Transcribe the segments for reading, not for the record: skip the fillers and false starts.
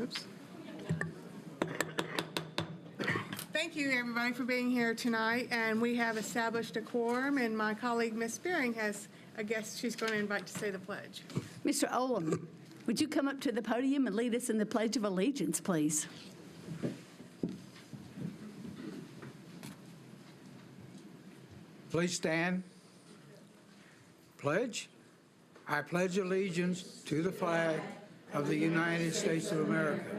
Oops. Thank you, everybody, for being here tonight. And we have established a quorum, and my colleague, Ms. Spearing, has a guest she's going to invite to say the pledge. Mr. Olam, would you come up to the podium and lead us in the Pledge of Allegiance, please? Please stand. Pledge. I pledge allegiance to the flag of the United States of America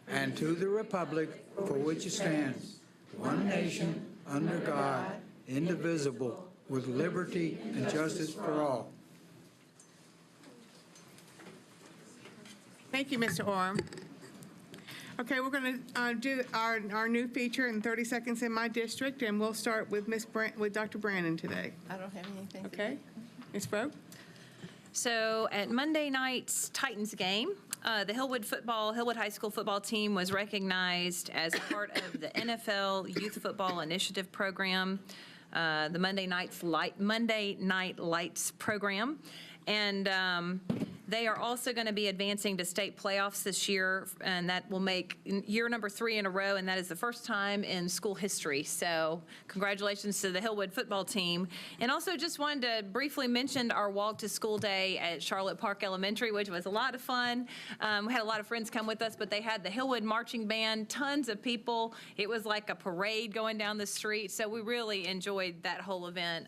and to the republic for which it stands, one nation, under God, indivisible, with liberty and justice for all. Thank you, Mr. Orm. Okay, we're going to do our new feature in 30 seconds in my district, and we'll start with with Dr. Brandon today. I don't have anything. Okay, Ms. Broke? So at Monday night's Titans game, the Hillwood High School football team was recognized as part of the NFL Youth Football Initiative program, the Monday Night Lights program. And they are also going to be advancing to state playoffs this year, and that will make year number 3 in a row, and that is the first time in school history. So congratulations to the Hillwood football team. And also just wanted to briefly mention our walk to school day at Charlotte Park Elementary, which was a lot of fun. We had a lot of friends come with us, but they had the Hillwood marching band, tons of people. It was like a parade going down the street. So we really enjoyed that whole event,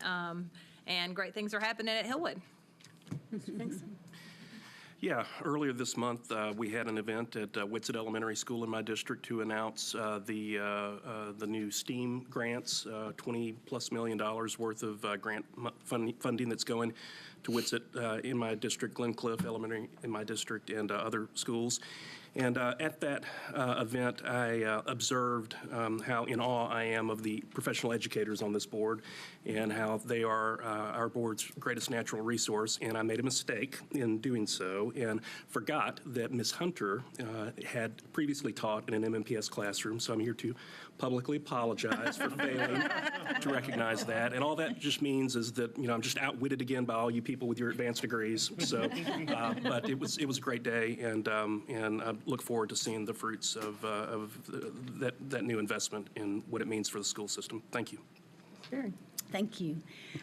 and great things are happening at Hillwood. Yeah, earlier this month, we had an event at Whitsett Elementary School in my district to announce the new STEAM grants, $20+ million worth of grant funding that's going to Whitsett in my district, Glencliff Elementary in my district, and other schools. And at that event, I observed how in awe I am of the professional educators on this board and how they are our board's greatest natural resource. And I made a mistake in doing so and forgot that Ms. Hunter had previously taught in an MMPS classroom. So I'm here to publicly apologize for failing to recognize that. And all that just means is that, I'm just outwitted again by all you people with your advanced degrees. So, but it was a great day, and I look forward to seeing the fruits of that new investment in what it means for the school system. Thank you. Sure. Thank you.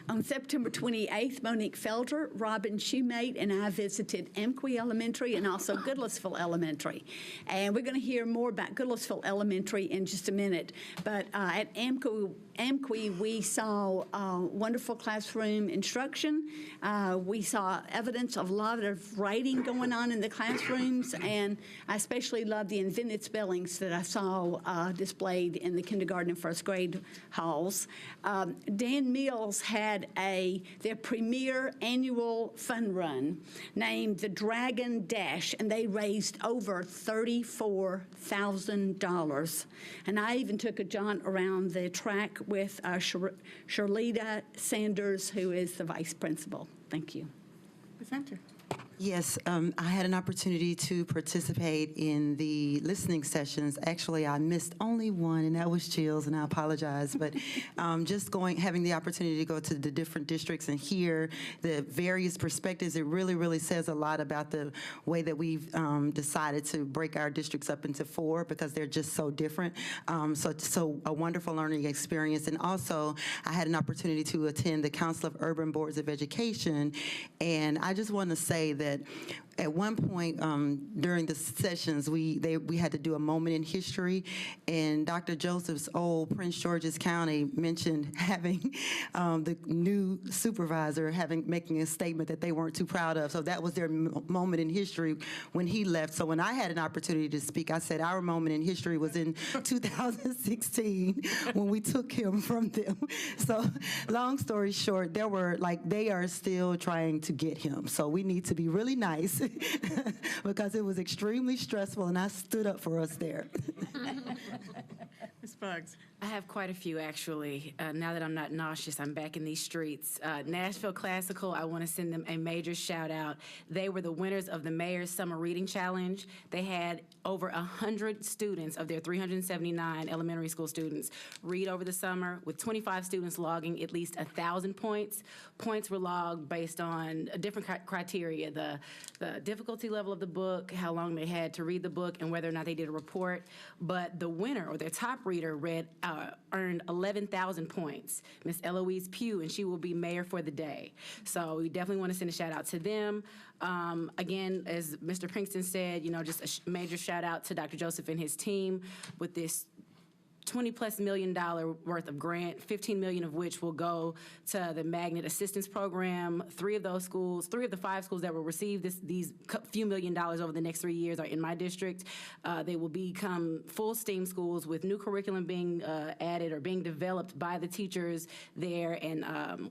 On September 28th, Monique Felder, Robin Shoemate, and I visited Amqui Elementary and also Goodlettsville Elementary. And we're going to hear more about Goodlettsville Elementary in just a minute. But at Amqui, we saw wonderful classroom instruction. We saw evidence of a lot of writing going on in the classrooms, and I especially loved the invented spellings that I saw displayed in the kindergarten and first grade halls. Dan Mills had their premier annual fun run named the Dragon Dash, and they raised over $34,000. And I even took a jaunt around the track with Shirlita Sanders, who is the vice principal. Thank you. Ms. Hunter? Yes, I had an opportunity to participate in the listening sessions. Actually, I missed only one, and that was Chills, and I apologize. But just having the opportunity to go to the different districts and hear the various perspectives, it really, really says a lot about the way that we've decided to break our districts up into 4 because they're just so different. So a wonderful learning experience. And also, I had an opportunity to attend the Council of Urban Boards of Education, and I just want to say that at one point during the sessions, we had to do a moment in history, and Dr. Joseph's old Prince George's County mentioned having the new supervisor making a statement that they weren't too proud of. So that was their moment in history when he left. So when I had an opportunity to speak, I said our moment in history was in 2016 when we took him from them. So long story short, they are still trying to get him. So we need to be really nice because it was extremely stressful, and I stood up for us there. Ms. Buggs? I have quite a few, actually. Now that I'm not nauseous, I'm back in these streets. Nashville Classical, I want to send them a major shout out. They were the winners of the Mayor's Summer Reading Challenge. They had over 100 students of their 379 elementary school students read over the summer, with 25 students logging at least 1,000 points. Points were logged based on different criteria, the difficulty level of the book, how long they had to read the book, and whether or not they did a report. But the winner, or their top reader, earned 11,000 points, Miss Eloise Pugh, and she will be mayor for the day. So we definitely want to send a shout out to them. Again, as Mr. Pinkston said, just a major shout out to Dr. Joseph and his team with this $20+ million worth of grant, $15 million of which will go to the Magnet Assistance Program. 3 of the 5 schools that will receive these few million dollars over the next 3 years are in my district. They will become full STEAM schools with new curriculum being added or being developed by the teachers there, and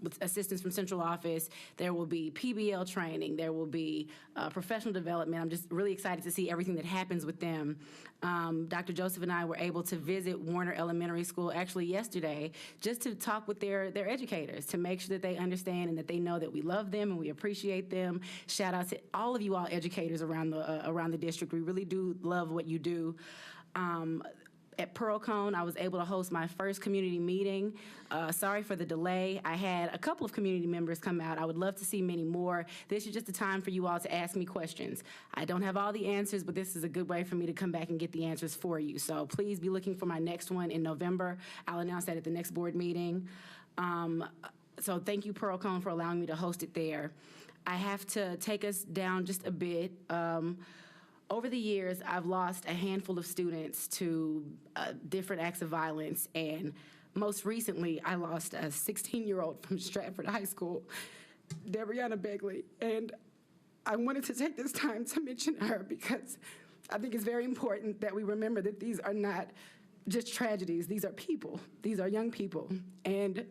with assistance from central office. There will be PBL training. There will be professional development. I'm just really excited to see everything that happens with them. Dr. Joseph and I were able to visit Warner Elementary School actually yesterday, just to talk with their educators, to make sure that they understand and that they know that we love them and we appreciate them. Shout out to all of you all educators around the district. We really do love what you do. At Pearl-Cohn, I was able to host my first community meeting. Sorry for the delay. I had a couple of community members come out. I would love to see many more. This is just a time for you all to ask me questions. I don't have all the answers, but this is a good way for me to come back and get the answers for you. So please be looking for my next one in November. I'll announce that at the next board meeting. So thank you, Pearl-Cohn, for allowing me to host it there. I have to take us down just a bit. Over the years, I've lost a handful of students to different acts of violence, and most recently, I lost a 16-year-old from Stratford High School, Debrianna Begley, and I wanted to take this time to mention her because I think it's very important that we remember that these are not just tragedies. These are people. These are young people, and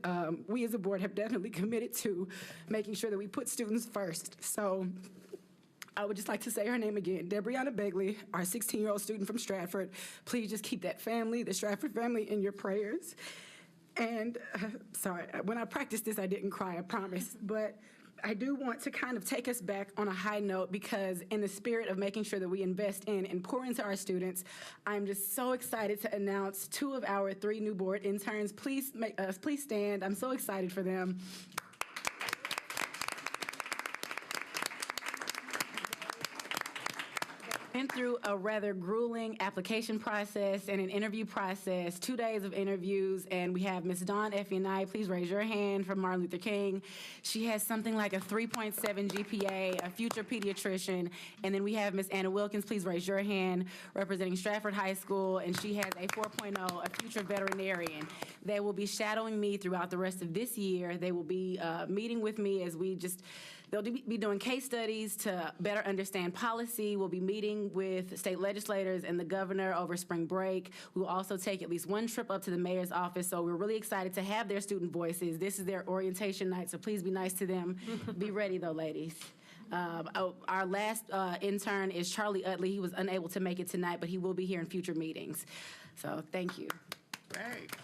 we as a board have definitely committed to making sure that we put students first. So I would just like to say her name again, Debrianna Begley, our 16-year-old student from Stratford. Please just keep that family, the Stratford family, in your prayers. And sorry, when I practiced this, I didn't cry, I promise. But I do want to kind of take us back on a high note, because in the spirit of making sure that we invest in and pour into our students, I'm just so excited to announce 2 of our 3 new board interns. Please stand. I'm so excited for them. Went through a rather grueling application process and an interview process, 2 days of interviews, and we have Ms. Dawn Effianai, please raise your hand, from Martin Luther King. She has something like a 3.7 GPA, a future pediatrician, and then we have Ms. Anna Wilkins, please raise your hand, representing Stratford High School, and she has a 4.0, a future veterinarian. They will be shadowing me throughout the rest of this year. They will be meeting with me as they'll be doing case studies to better understand policy. We'll be meeting with state legislators and the governor over spring break. We will also take at least one trip up to the mayor's office, so we're really excited to have their student voices. This is their orientation night, so please be nice to them. Be ready, though, ladies. Our last intern is Charlie Utley. He was unable to make it tonight, but he will be here in future meetings. So thank you. Great.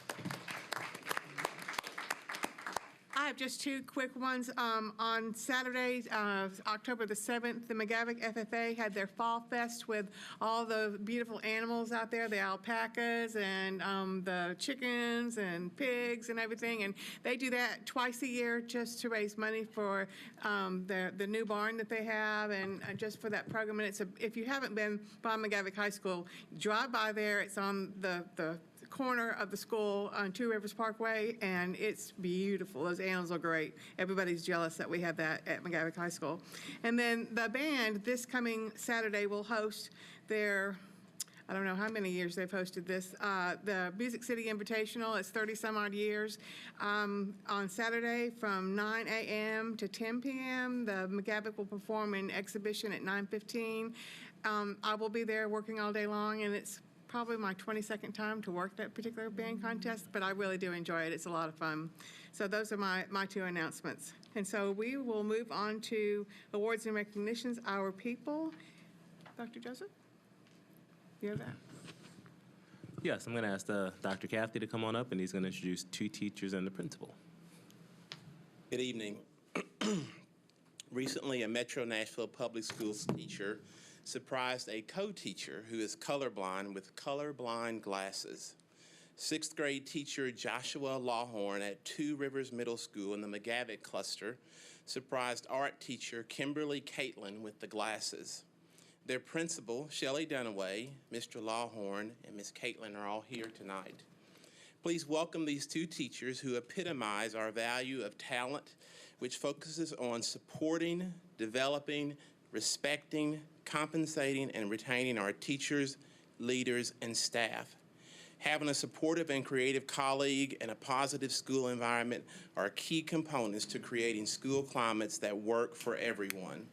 I have just 2 quick ones. On Saturday, October the 7th, the McGavock FFA had their Fall Fest with all the beautiful animals out there, the alpacas and the chickens and pigs and everything. And they do that twice a year just to raise money for the new barn that they have, and just for that program. And if you haven't been by McGavock High School, drive by there. It's on the corner of the school on Two Rivers Parkway, and it's beautiful. Those animals are great. Everybody's jealous that we have that at McGavock High School. And then the band this coming Saturday will host their, I don't know how many years they've hosted this, the Music City Invitational. It's 30-some odd years. On Saturday from 9 a.m. to 10 p.m., the McGavock will perform an exhibition at 9:15. I will be there working all day long, and it's probably my 22nd time to work that particular band contest, but I really do enjoy it. It's a lot of fun. So those are my 2 announcements. And so we will move on to awards and recognitions. Our people. Dr. Joseph? You have that. Yes, I'm going to ask Dr. Cathy to come on up, and he's going to introduce 2 teachers and the principal. Good evening. Recently, a Metro Nashville Public Schools teacher surprised a co-teacher who is colorblind with colorblind glasses. 6th grade teacher Joshua Lawhorn at Two Rivers Middle School in the McGavick cluster surprised art teacher Kimberly Caitlin with the glasses. Their principal, Shelley Dunaway, Mr. Lawhorn, and Ms. Caitlin are all here tonight. Please welcome these 2 teachers who epitomize our value of talent, which focuses on supporting, developing, respecting, compensating, and retaining our teachers, leaders, and staff. Having a supportive and creative colleague and a positive school environment are key components to creating school climates that work for everyone.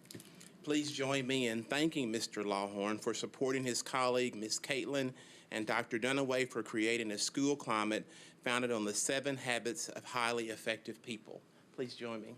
Please join me in thanking Mr. Lawhorn for supporting his colleague, Ms. Caitlin, and Dr. Dunaway for creating a school climate founded on the 7 habits of highly effective people. Please join me.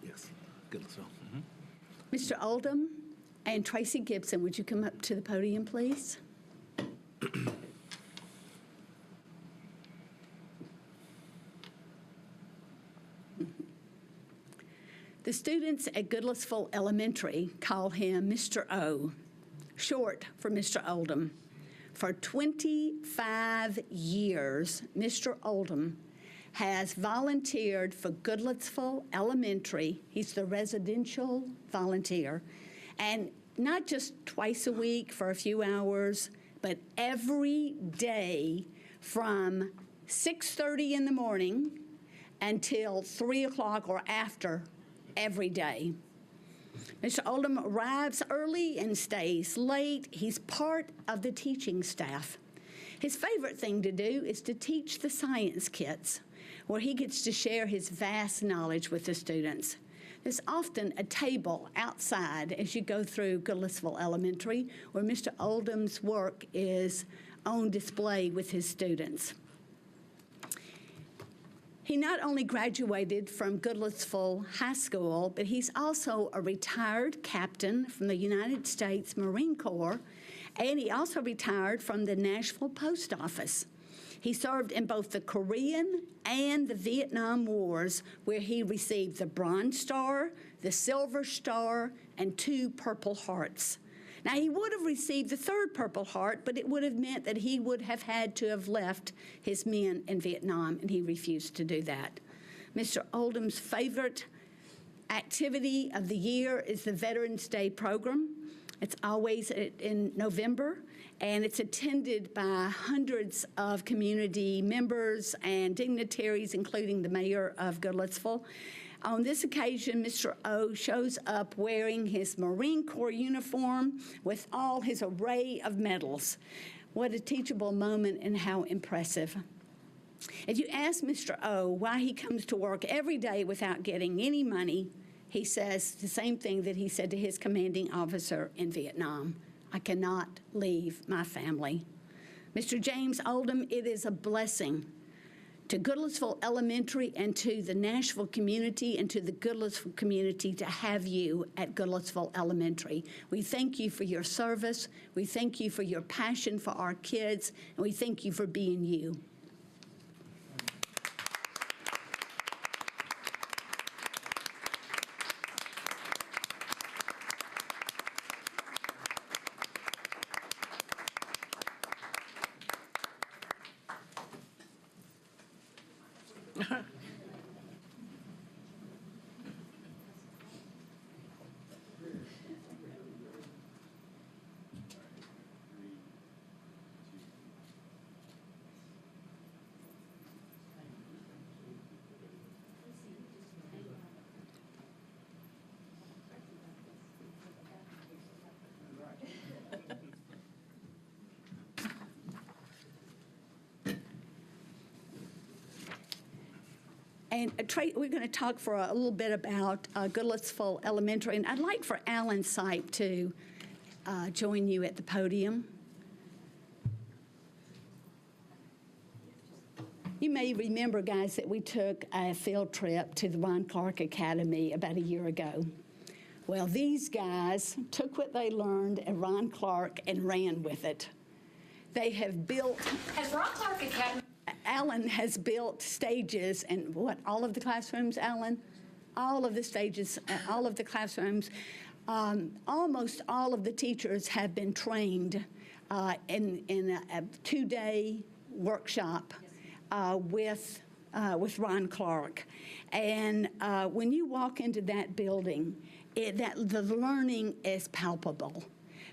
Yes. Good. So, Mr. Oldham and Tracy Gibson, would you come up to the podium, please? The students at Goodlettsville Elementary call him Mr. O, short for Mr. Oldham. For 25 years, Mr. Oldham has volunteered for Goodlettsville Elementary. He's the residential volunteer, and not just twice a week for a few hours, but every day from 6:30 in the morning until 3 o'clock or after every day. Mr. Oldham arrives early and stays late. He's part of the teaching staff. His favorite thing to do is to teach the science kits, where he gets to share his vast knowledge with the students. There's often a table outside as you go through Goodlettsville Elementary where Mr. Oldham's work is on display with his students. He not only graduated from Goodlettsville High School, but he's also a retired captain from the United States Marine Corps, and he also retired from the Nashville Post Office. He served in both the Korean and the Vietnam Wars, where he received the Bronze Star, the Silver Star, and 2 Purple Hearts. Now, he would have received the 3rd Purple Heart, but it would have meant that he would have had to have left his men in Vietnam, and he refused to do that. Mr. Oldham's favorite activity of the year is the Veterans Day program. It's always in November, and it's attended by hundreds of community members and dignitaries, including the mayor of Goodlettsville. On this occasion, Mr. O shows up wearing his Marine Corps uniform with all his array of medals. What a teachable moment and how impressive. If you ask Mr. O why he comes to work every day without getting any money, he says the same thing that he said to his commanding officer in Vietnam: I cannot leave my family. Mr. James Oldham, it is a blessing to Goodlettsville Elementary and to the Nashville community and to the Goodlettsville community to have you at Goodlettsville Elementary. We thank you for your service. We thank you for your passion for our kids, and we thank you for being you. And we're going to talk for a little bit about Goodlettsville Elementary, and I'd like for Alan Sipe to join you at the podium. You may remember, guys, that we took a field trip to the Ron Clark Academy about a year ago. Well, these guys took what they learned at Ron Clark and ran with it. They have built... Has Ron Clark Academy... Alan has built stages in all of the classrooms, Alan? All of the stages, all of the classrooms. Almost all of the teachers have been trained in a two-day workshop with Ron Clark. And when you walk into that building, the learning is palpable.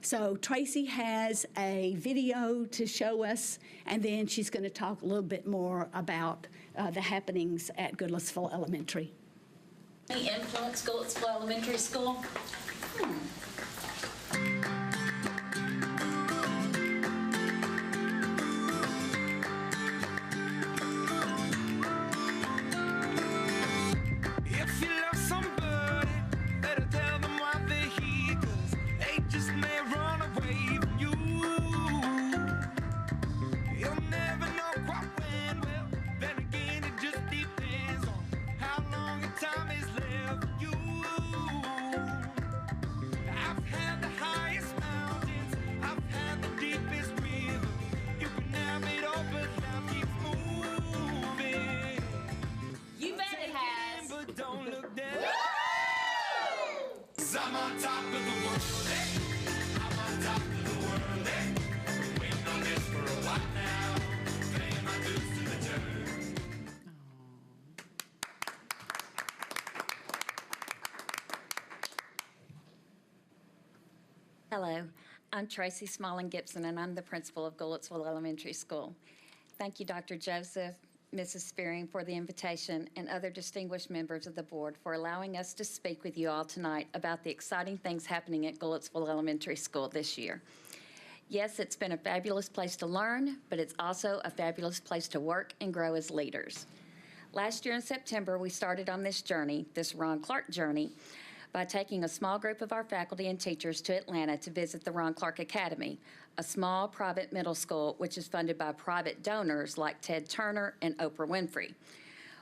So Tracy has a video to show us, and then she's going to talk a little bit more about the happenings at Goodlettsville Elementary. Influence Goodlettsville Elementary School? If you love somebody, better tell them why they're here, 'cause they just may run away from you. You'll never know quite when, well, then again it just depends on how long the time is left for you. I've had the highest mountains, I've had the deepest river. You can have it all, but life keeps moving. You bet it has. But don't look down. 'Cause I'm on top of the world, eh? I'm on top of the world, eh? Waiting on this for a while now. Paying my dues to the turn. Hello, I'm Tracy Smalling Gibson, and I'm the principal of Goodlettsville Elementary School. Thank you, Dr. Joseph, Mrs. Spearing, for the invitation, and other distinguished members of the board for allowing us to speak with you all tonight about the exciting things happening at Goodlettsville Elementary School this year. Yes, it's been a fabulous place to learn, but it's also a fabulous place to work and grow as leaders. Last year in September, we started on this journey, this Ron Clark journey, by taking a small group of our faculty and teachers to Atlanta to visit the Ron Clark Academy, a small private middle school which is funded by private donors like Ted Turner and Oprah Winfrey.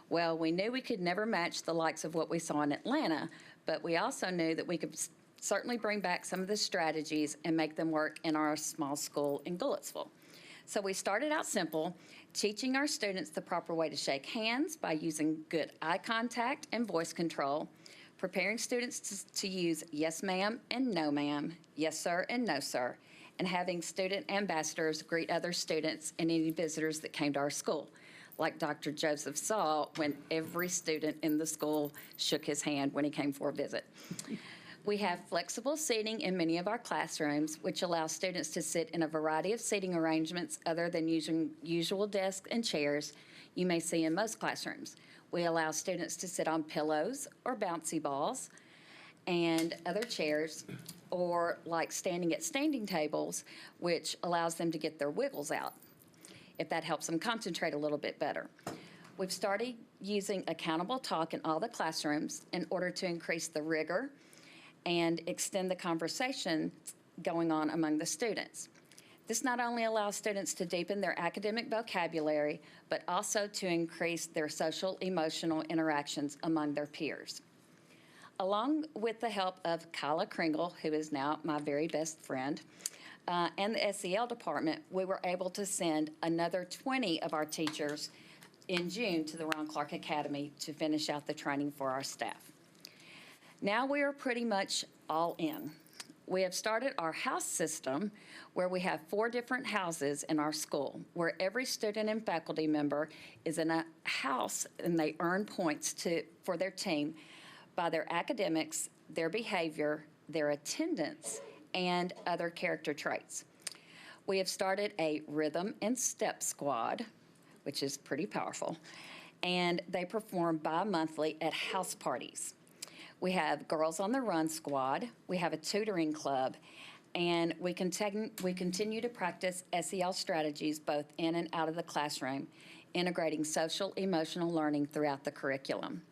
Well, we knew we could never match the likes of what we saw in Atlanta, but we also knew that we could certainly bring back some of the strategies and make them work in our small school in Goodlettsville. So we started out simple, teaching our students the proper way to shake hands by using good eye contact and voice control, preparing students to use yes ma'am and no ma'am, yes sir and no sir, and having student ambassadors greet other students and any visitors that came to our school, like Dr. Joseph saw when every student in the school shook his hand when he came for a visit. We have flexible seating in many of our classrooms, which allows students to sit in a variety of seating arrangements other than using usual desks and chairs you may see in most classrooms. We allow students to sit on pillows or bouncy balls and other chairs, or like standing at standing tables, which allows them to get their wiggles out, if that helps them concentrate a little bit better. We've started using accountable talk in all the classrooms in order to increase the rigor and extend the conversation going on among the students. This not only allows students to deepen their academic vocabulary, but also to increase their social emotional interactions among their peers. Along with the help of Kyla Kringle, who is now my very best friend, and the SEL department, we were able to send another 20 of our teachers in June to the Ron Clark Academy to finish out the training for our staff. Now we are pretty much all in. We have started our house system where we have 4 different houses in our school, where every student and faculty member is in a house and they earn points for their team by their academics, their behavior, their attendance, and other character traits. We have started a rhythm and step squad, which is pretty powerful, and they perform bi-monthly at house parties. We have Girls on the Run squad, we have a tutoring club, and we continue to practice SEL strategies both in and out of the classroom, integrating social emotional learning throughout the curriculum.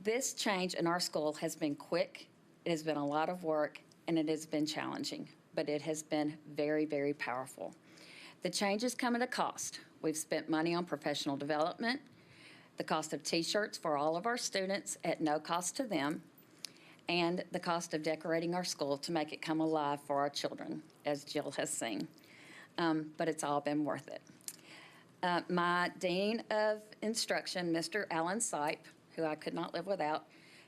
This change in our school has been quick, it has been a lot of work, and it has been challenging, but it has been very, very powerful. The change has come at a cost. We've spent money on professional development, the cost of T-shirts for all of our students at no cost to them, and the cost of decorating our school to make it come alive for our children, as Jill has seen. But it's all been worth it. My Dean of Instruction, Mr. Alan Sipe, who I could not live without,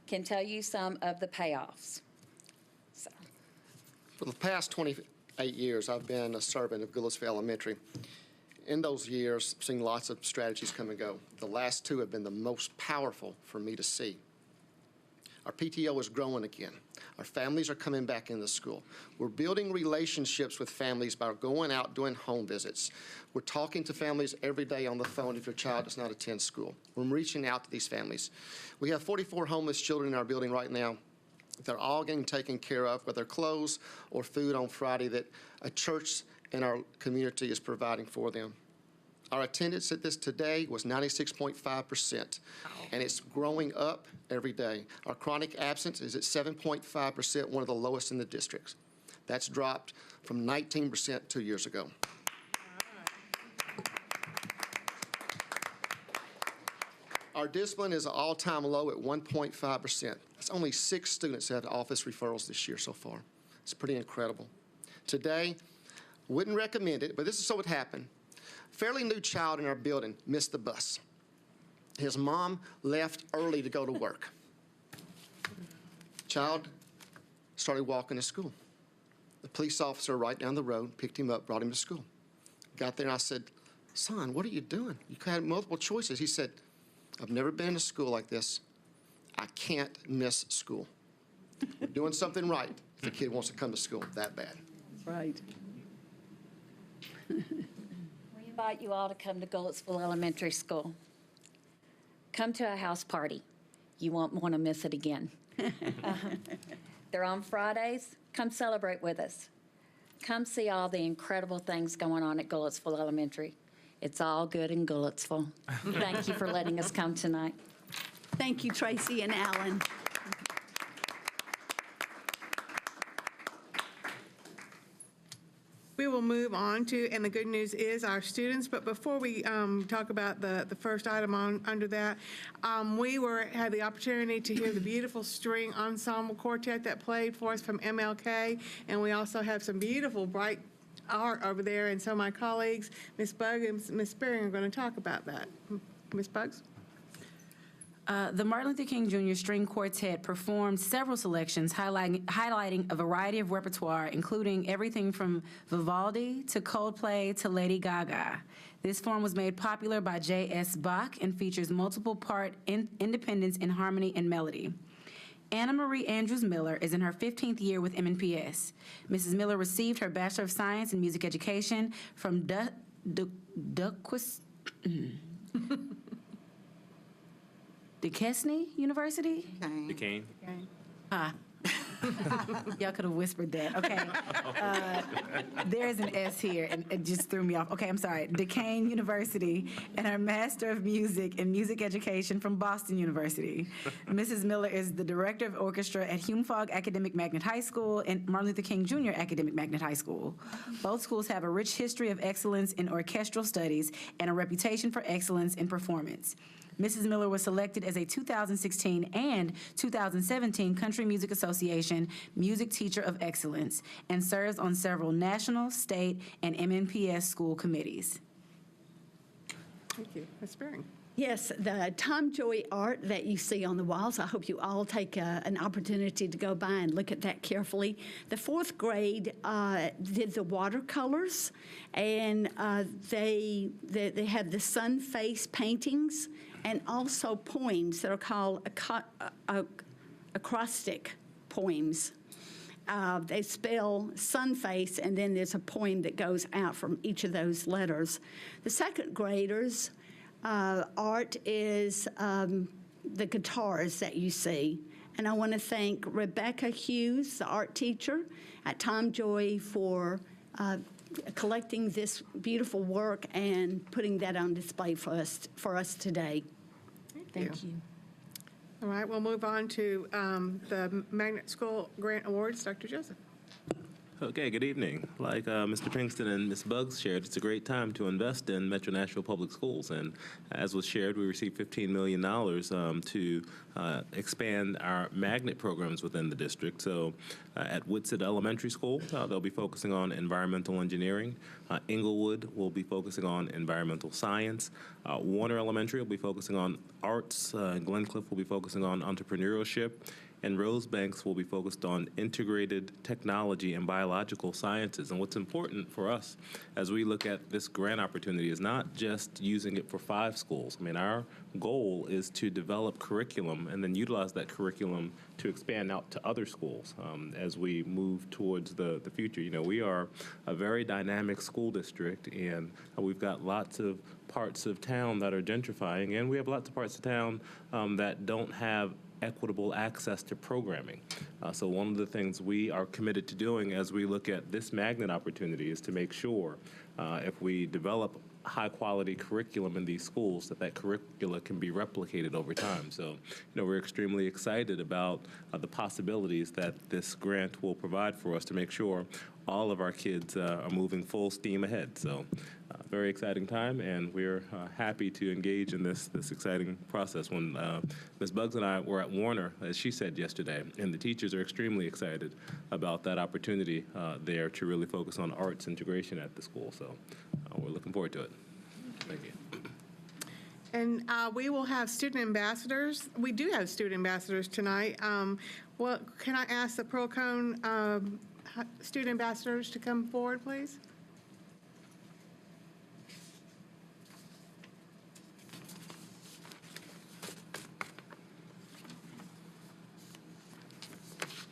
can tell you some of the payoffs. So. For the past 28 years, I've been a servant of Goodlettsville Elementary. In those years, I've seen lots of strategies come and go. The last 2 have been the most powerful for me to see. Our PTO is growing again. Our families are coming back into school. We're building relationships with families by going out doing home visits. We're talking to families every day on the phone if your child does not attend school. We're reaching out to these families. We have 44 homeless children in our building right now. They're all getting taken care of, whether clothes or food on Friday that a church in our community is providing for them. Our attendance at this today was 96.5%, and it's growing up every day. Our chronic absence is at 7.5%, one of the lowest in the districts. That's dropped from 19% 2 years ago. Our discipline is an all-time low at 1.5%. It's only 6 students that have office referrals this year so far. It's pretty incredible. Today, wouldn't recommend it, but this is so it happened. Fairly new child in our building missed the bus. His mom left early to go to work. Child started walking to school. The police officer right down the road picked him up, brought him to school. Got there and I said, son, what are you doing? You had multiple choices. He said, I've never been in a school like this. I can't miss school. We're doing something right if the kid wants to come to school that bad. Right. We invite you all to come to Goodlettsville Elementary School. Come to a house party. You won't want to miss it again. They're on Fridays. Come celebrate with us. Come see all the incredible things going on at Goodlettsville Elementary. It's all good in Goodlettsville. Thank you for letting us come tonight. Thank you, Tracy and Alan. We will move on to, and the good news is our students, but before we talk about the first item under that, we had the opportunity to hear the beautiful string ensemble quartet that played for us from MLK, and we also have some beautiful bright art over there, and so my colleagues, Ms. Bugg and Ms. Spearing, are going to talk about that. Ms. Buggs? The Martin Luther King Jr. String Quartet performed several selections highlighting a variety of repertoire, including everything from Vivaldi to Coldplay to Lady Gaga. This form was made popular by J.S. Bach and features multiple part independence in harmony and melody. Anna Marie Andrews Miller is in her 15th year with MNPS. Mrs. Miller received her Bachelor of Science in Music Education from Duquesne University? Duquesne. Y'all could have whispered that. Okay. There's an S here, and it just threw me off. Okay, I'm sorry. Duquesne University, and her Master of Music in Music Education from Boston University. Mrs. Miller is the Director of Orchestra at Hume Fogg Academic Magnet High School and Martin Luther King Jr. Academic Magnet High School. Both schools have a rich history of excellence in orchestral studies and a reputation for excellence in performance. Mrs. Miller was selected as a 2016 and 2017 Country Music Association Music Teacher of Excellence and serves on several national, state, and MNPS school committees. Thank you. Ms. Spearing. Yes, the Tom Joy art that you see on the walls, I hope you all take an opportunity to go by and look at that carefully. The fourth grade did the watercolors, and they have the sun face paintings and also poems that are called acrostic poems. They spell sun face, and then there's a poem that goes out from each of those letters. The second graders' art is the guitars that you see. And I want to thank Rebecca Hughes, the art teacher at Tom Joy, for collecting this beautiful work and putting that on display for us today. Thank you. All right, we'll move on to the Magnet School Grant Awards. Dr. Joseph. Okay, good evening. Like Mr. Pinkston and Ms. Buggs shared, it's a great time to invest in Metro Nashville Public Schools. And as was shared, we received $15 million to expand our magnet programs within the district. So at Whitsitt Elementary School, they'll be focusing on environmental engineering. Inglewood will be focusing on environmental science. Warner Elementary will be focusing on arts. Glencliff will be focusing on entrepreneurship. And Rosebanks will be focused on integrated technology and biological sciences. And what's important for us as we look at this grant opportunity is not just using it for 5 schools. I mean, our goal is to develop curriculum and then utilize that curriculum to expand out to other schools as we move towards the future. You know, we are a very dynamic school district, and we've got lots of parts of town that are gentrifying, and we have lots of parts of town that don't have equitable access to programming. So one of the things we are committed to doing as we look at this magnet opportunity is to make sure if we develop high-quality curriculum in these schools, that curricula can be replicated over time. So, you know, we're extremely excited about the possibilities that this grant will provide for us to make sure all of our kids are moving full steam ahead. So, very exciting time, and we're happy to engage in this exciting process. When Ms. Buggs and I were at Warner, as she said yesterday, and the teachers are extremely excited about that opportunity there to really focus on arts integration at the school. So we're looking forward to it. Thank you. And we will have student ambassadors. We do have student ambassadors tonight. Well, can I ask the Pearl-Cohn student ambassadors to come forward, please?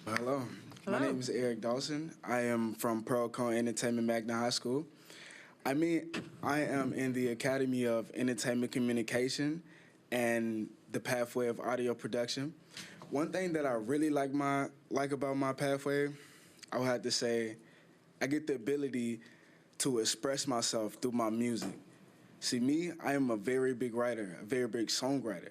Hello. My name is Eric Dawson. I am from Pearl-Cohn Entertainment Magnet High School. I am in the Academy of Entertainment Communication and the pathway of audio production. One thing that I really like about my pathway, I would have to say, I get the ability to express myself through my music. See, me, I am a very big writer, a very big songwriter.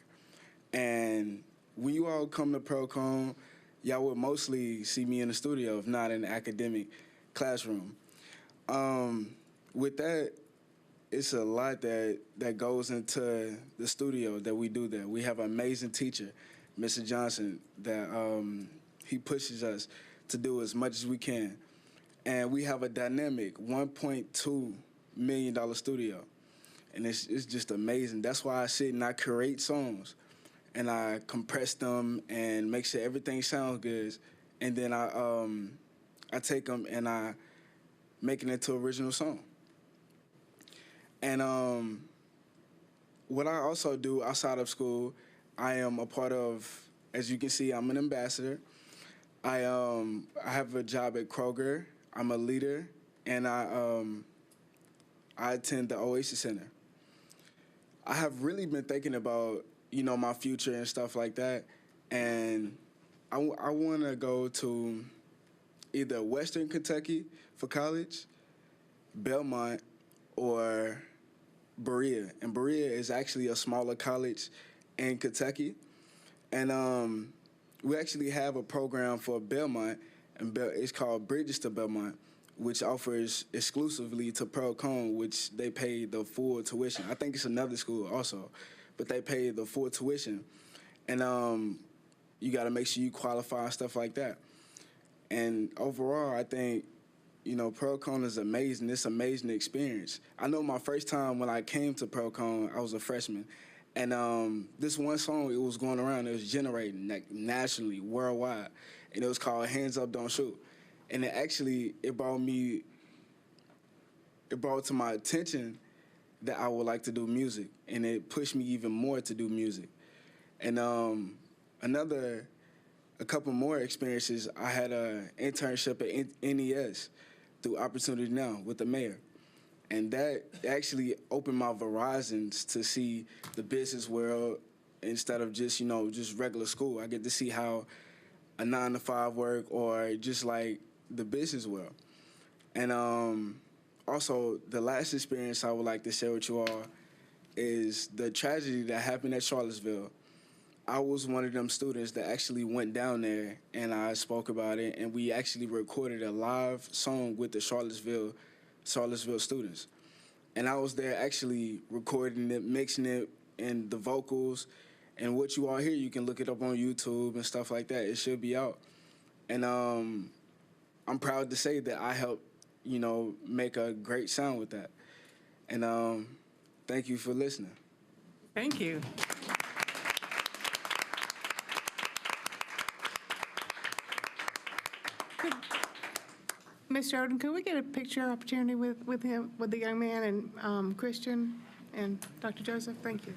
And when you all come to Pearl-Cohn, y'all would mostly see me in the studio, if not in the academic classroom. With that, it's a lot that goes into the studio that we do there. We have an amazing teacher, Mr. Johnson, that he pushes us to do as much as we can. And we have a dynamic $1.2 million studio. And it's just amazing. That's why I sit and I create songs. And I compress them and make sure everything sounds good. And then I take them and I make it into an original song. And what I also do outside of school, I am a part of, as you can see, I'm an ambassador. I have a job at Kroger. I'm a leader, and I attend the Oasis Center. I have really been thinking about, my future and stuff like that. And I want to go to either Western Kentucky for college, Belmont, or Berea. And Berea is actually a smaller college in Kentucky. And we actually have a program for Belmont, and it's called Bridges to Belmont, which offers exclusively to Pearl Cone, which they pay the full tuition. I think it's another school also, but they pay the full tuition. And you got to make sure you qualify and stuff like that. And overall, I think, you know, Pearl Cone is amazing. It's an amazing experience. I know my first time when I came to Pearl Cone, I was a freshman. And this one song, it was going around, it was generating like nationally, worldwide. And it was called Hands Up, Don't Shoot. And it brought to my attention that I would like to do music. And it pushed me even more to do music. And a couple more experiences, I had an internship at NES through Opportunity Now with the mayor. And that actually opened my horizons to see the business world instead of just, you know, just regular school. I get to see how a 9-to-5 work or just like the business world. And also, the last experience I would like to share with you all is the tragedy that happened at Charlottesville. I was one of them students that actually went down there and I spoke about it, and we actually recorded a live song with the Charlottesville students. And I was there actually recording it, mixing it, and the vocals. And what you all hear, you can look it up on YouTube and stuff like that. It should be out. And I'm proud to say that I helped, you know, make a great sound with that. And thank you for listening. Thank you. Mr. Odom, could we get a picture opportunity with him, with the young man and Christian and Dr. Joseph? Thank you.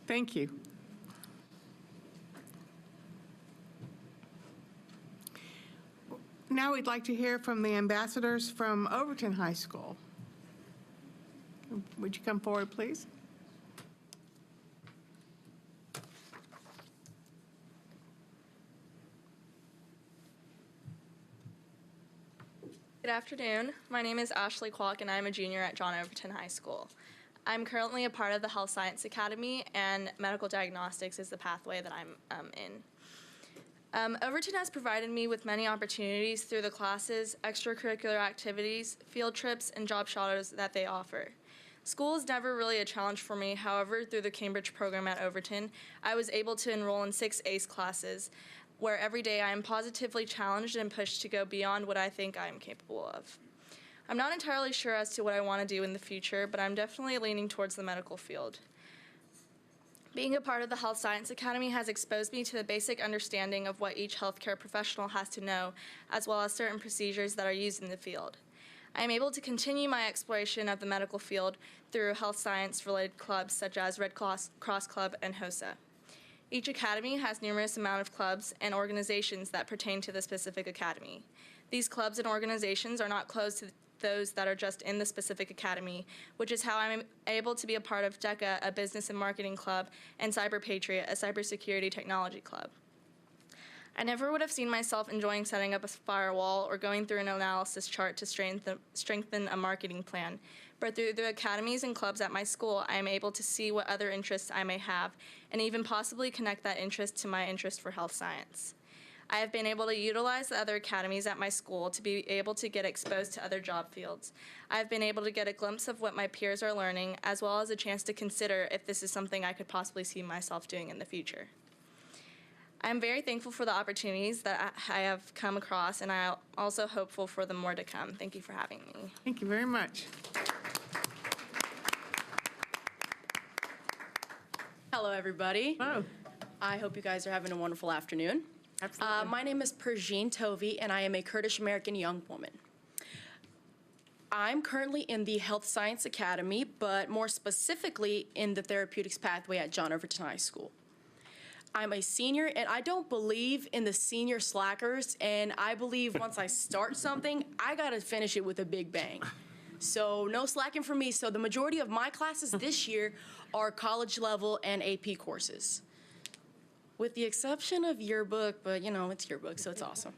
Thank you. Now we'd like to hear from the ambassadors from Overton High School. Would you come forward, please? Good afternoon. My name is Ashley Kwok, and I'm a junior at John Overton High School. I'm currently a part of the Health Science Academy, and medical diagnostics is the pathway that I'm in. Overton has provided me with many opportunities through the classes, extracurricular activities, field trips, and job shadows that they offer. School is never really a challenge for me. However, through the Cambridge program at Overton, I was able to enroll in 6 ACE classes, where every day I am positively challenged and pushed to go beyond what I think I am capable of. I'm not entirely sure as to what I want to do in the future, but I'm definitely leaning towards the medical field. Being a part of the Health Science Academy has exposed me to the basic understanding of what each healthcare professional has to know, as well as certain procedures that are used in the field. I am able to continue my exploration of the medical field through health science-related clubs such as Red Cross Club and HOSA. Each academy has numerous amount of clubs and organizations that pertain to the specific academy. These clubs and organizations are not closed to those that are just in the specific academy, which is how I'm able to be a part of DECA, a business and marketing club, and Cyber Patriot, a cybersecurity technology club. I never would have seen myself enjoying setting up a firewall or going through an analysis chart to strengthen a marketing plan, but through the academies and clubs at my school, I am able to see what other interests I may have, and even possibly connect that interest to my interest for health science. I have been able to utilize the other academies at my school to be able to get exposed to other job fields. I have been able to get a glimpse of what my peers are learning, as well as a chance to consider if this is something I could possibly see myself doing in the future. I am very thankful for the opportunities that I have come across, and I am also hopeful for the more to come. Thank you for having me. Thank you very much. Hello, everybody. Hello. I hope you guys are having a wonderful afternoon. Absolutely. My name is Perjean Tovey, and I am a Kurdish American young woman. I'm currently in the Health Science Academy, but more specifically in the therapeutics pathway at John Overton High School. I'm a senior, and I don't believe in the senior slackers, and I believe once I start something, I gotta finish it with a big bang. So no slacking for me. So the majority of my classes this year are college level and AP courses. With the exception of yearbook, but you know, it's yearbook, so it's awesome.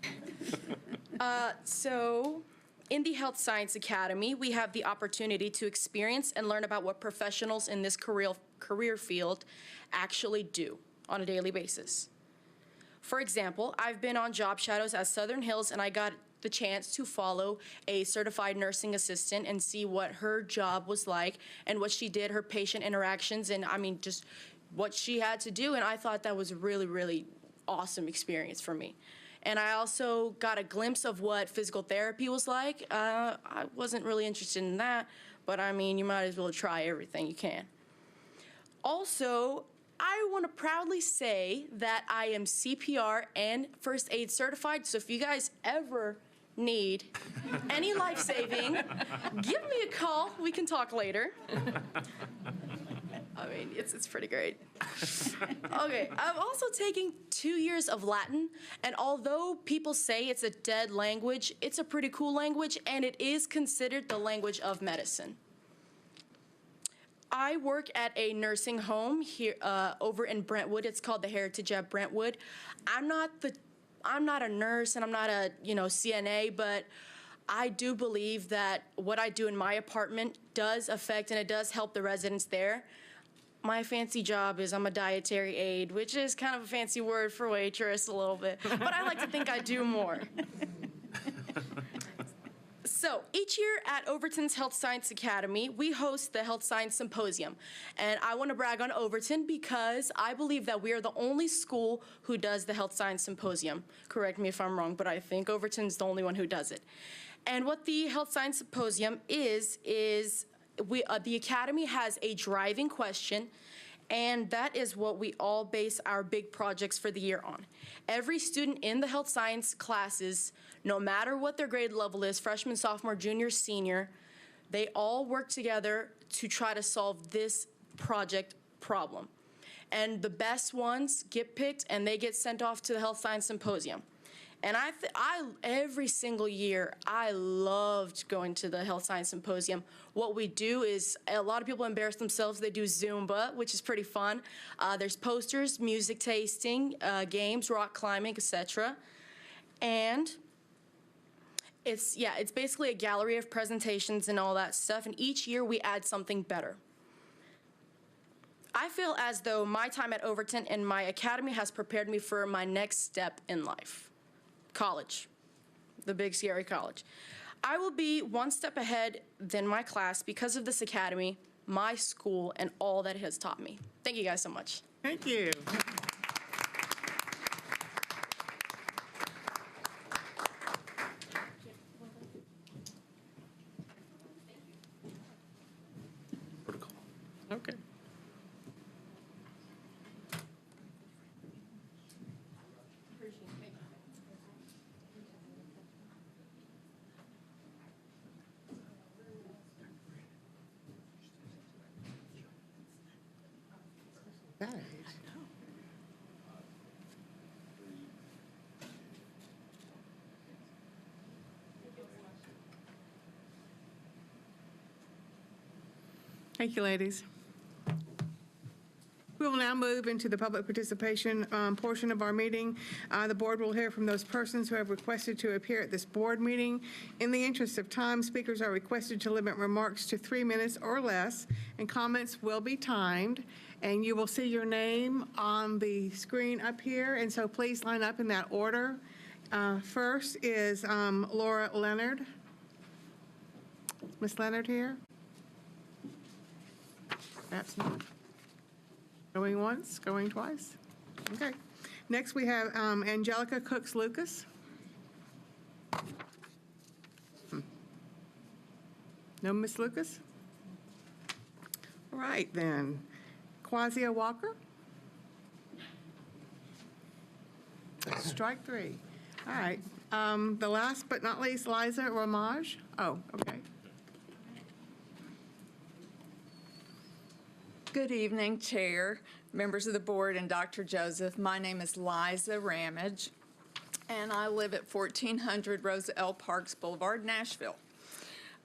So in the Health Science Academy, we have the opportunity to experience and learn about what professionals in this career field actually do on a daily basis. For example, I've been on job shadows at Southern Hills, and I got the chance to follow a certified nursing assistant and see what her job was like and what she did, her patient interactions, and I mean, just what she had to do, and I thought that was a really, really awesome experience for me. And I also got a glimpse of what physical therapy was like. I wasn't really interested in that, but I mean, you might as well try everything you can. Also, I want to proudly say that I am CPR and first aid certified, so if you guys ever need any life-saving, give me a call. We can talk later. I mean, it's pretty great. Okay, I'm also taking 2 years of Latin, and although people say it's a dead language, it's a pretty cool language, and it is considered the language of medicine. I work at a nursing home here over in Brentwood. It's called the Heritage at Brentwood. I'm not a nurse, and I'm not a CNA, but I do believe that what I do in my apartment does affect and it does help the residents there. My fancy job is I'm a dietary aide, which is kind of a fancy word for waitress a little bit, but I like to think I do more. So each year at Overton's Health Science Academy, we host the Health Science Symposium. And I want to brag on Overton because I believe that we are the only school who does the Health Science Symposium. Correct me if I'm wrong, but I think Overton's the only one who does it. And what the Health Science Symposium is the Academy has a driving question, and that is what we all base our big projects for the year on. Every student in the health science classes, no matter what their grade level is, freshman, sophomore, junior, senior, they all work together to try to solve this project problem. And the best ones get picked, and they get sent off to the Health Science Symposium. And every single year, I loved going to the Health Science Symposium. What we do is, a lot of people embarrass themselves. They do Zumba, which is pretty fun. There's posters, music tasting, games, rock climbing, etc. And it's basically a gallery of presentations and all that stuff. And each year, we add something better. I feel as though my time at Overton and my academy has prepared me for my next step in life. College, the big scary college. I will be one step ahead than my class because of this academy, my school, and all that it has taught me. Thank you guys so much. Thank you. Okay. Thank you, ladies. We'll will now move into the public participation portion of our meeting. The board will hear from those persons who have requested to appear at this board meeting. In the interest of time, speakers are requested to limit remarks to 3 minutes or less, and comments will be timed. And you will see your name on the screen up here, and so please line up in that order. First is Laura Leonard. Miss Leonard here? Perhaps not. Going once, going twice? Okay. Next, we have Angelica Cooks Lucas. No Miss Lucas? All right, then. Quasia Walker? Strike 3. All right. The last but not least, Liza Ramage. Oh, okay. Good evening, Chair, members of the board, and Dr. Joseph. My name is Liza Ramage, and I live at 1400 Rosa L. Parks Boulevard, Nashville.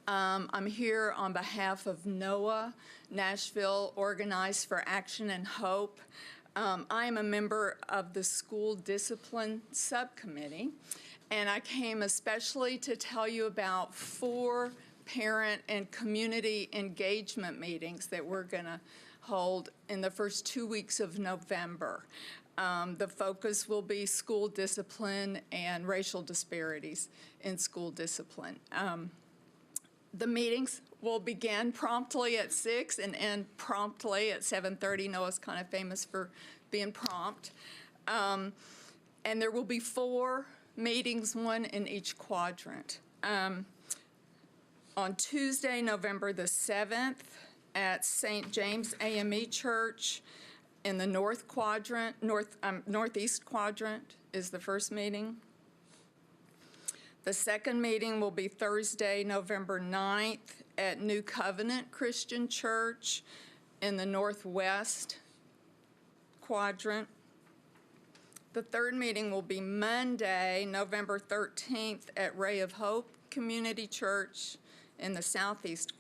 I'm here on behalf of NOAA, Nashville Organized for Action and Hope. I am a member of the School Discipline Subcommittee, and I came especially to tell you about 4 parent and community engagement meetings that we're going to hold in the first 2 weeks of November. The focus will be school discipline and racial disparities in school discipline. The meetings will begin promptly at 6 and end promptly at 7:30. Noah's kind of famous for being prompt. And there will be 4 meetings, 1 in each quadrant. On Tuesday, November the 7th, at St. James AME Church in the northeast quadrant is the first meeting. The second meeting will be Thursday, November 9th at New Covenant Christian Church in the northwest quadrant. The third meeting will be Monday, November 13th at Ray of Hope Community Church in the southeast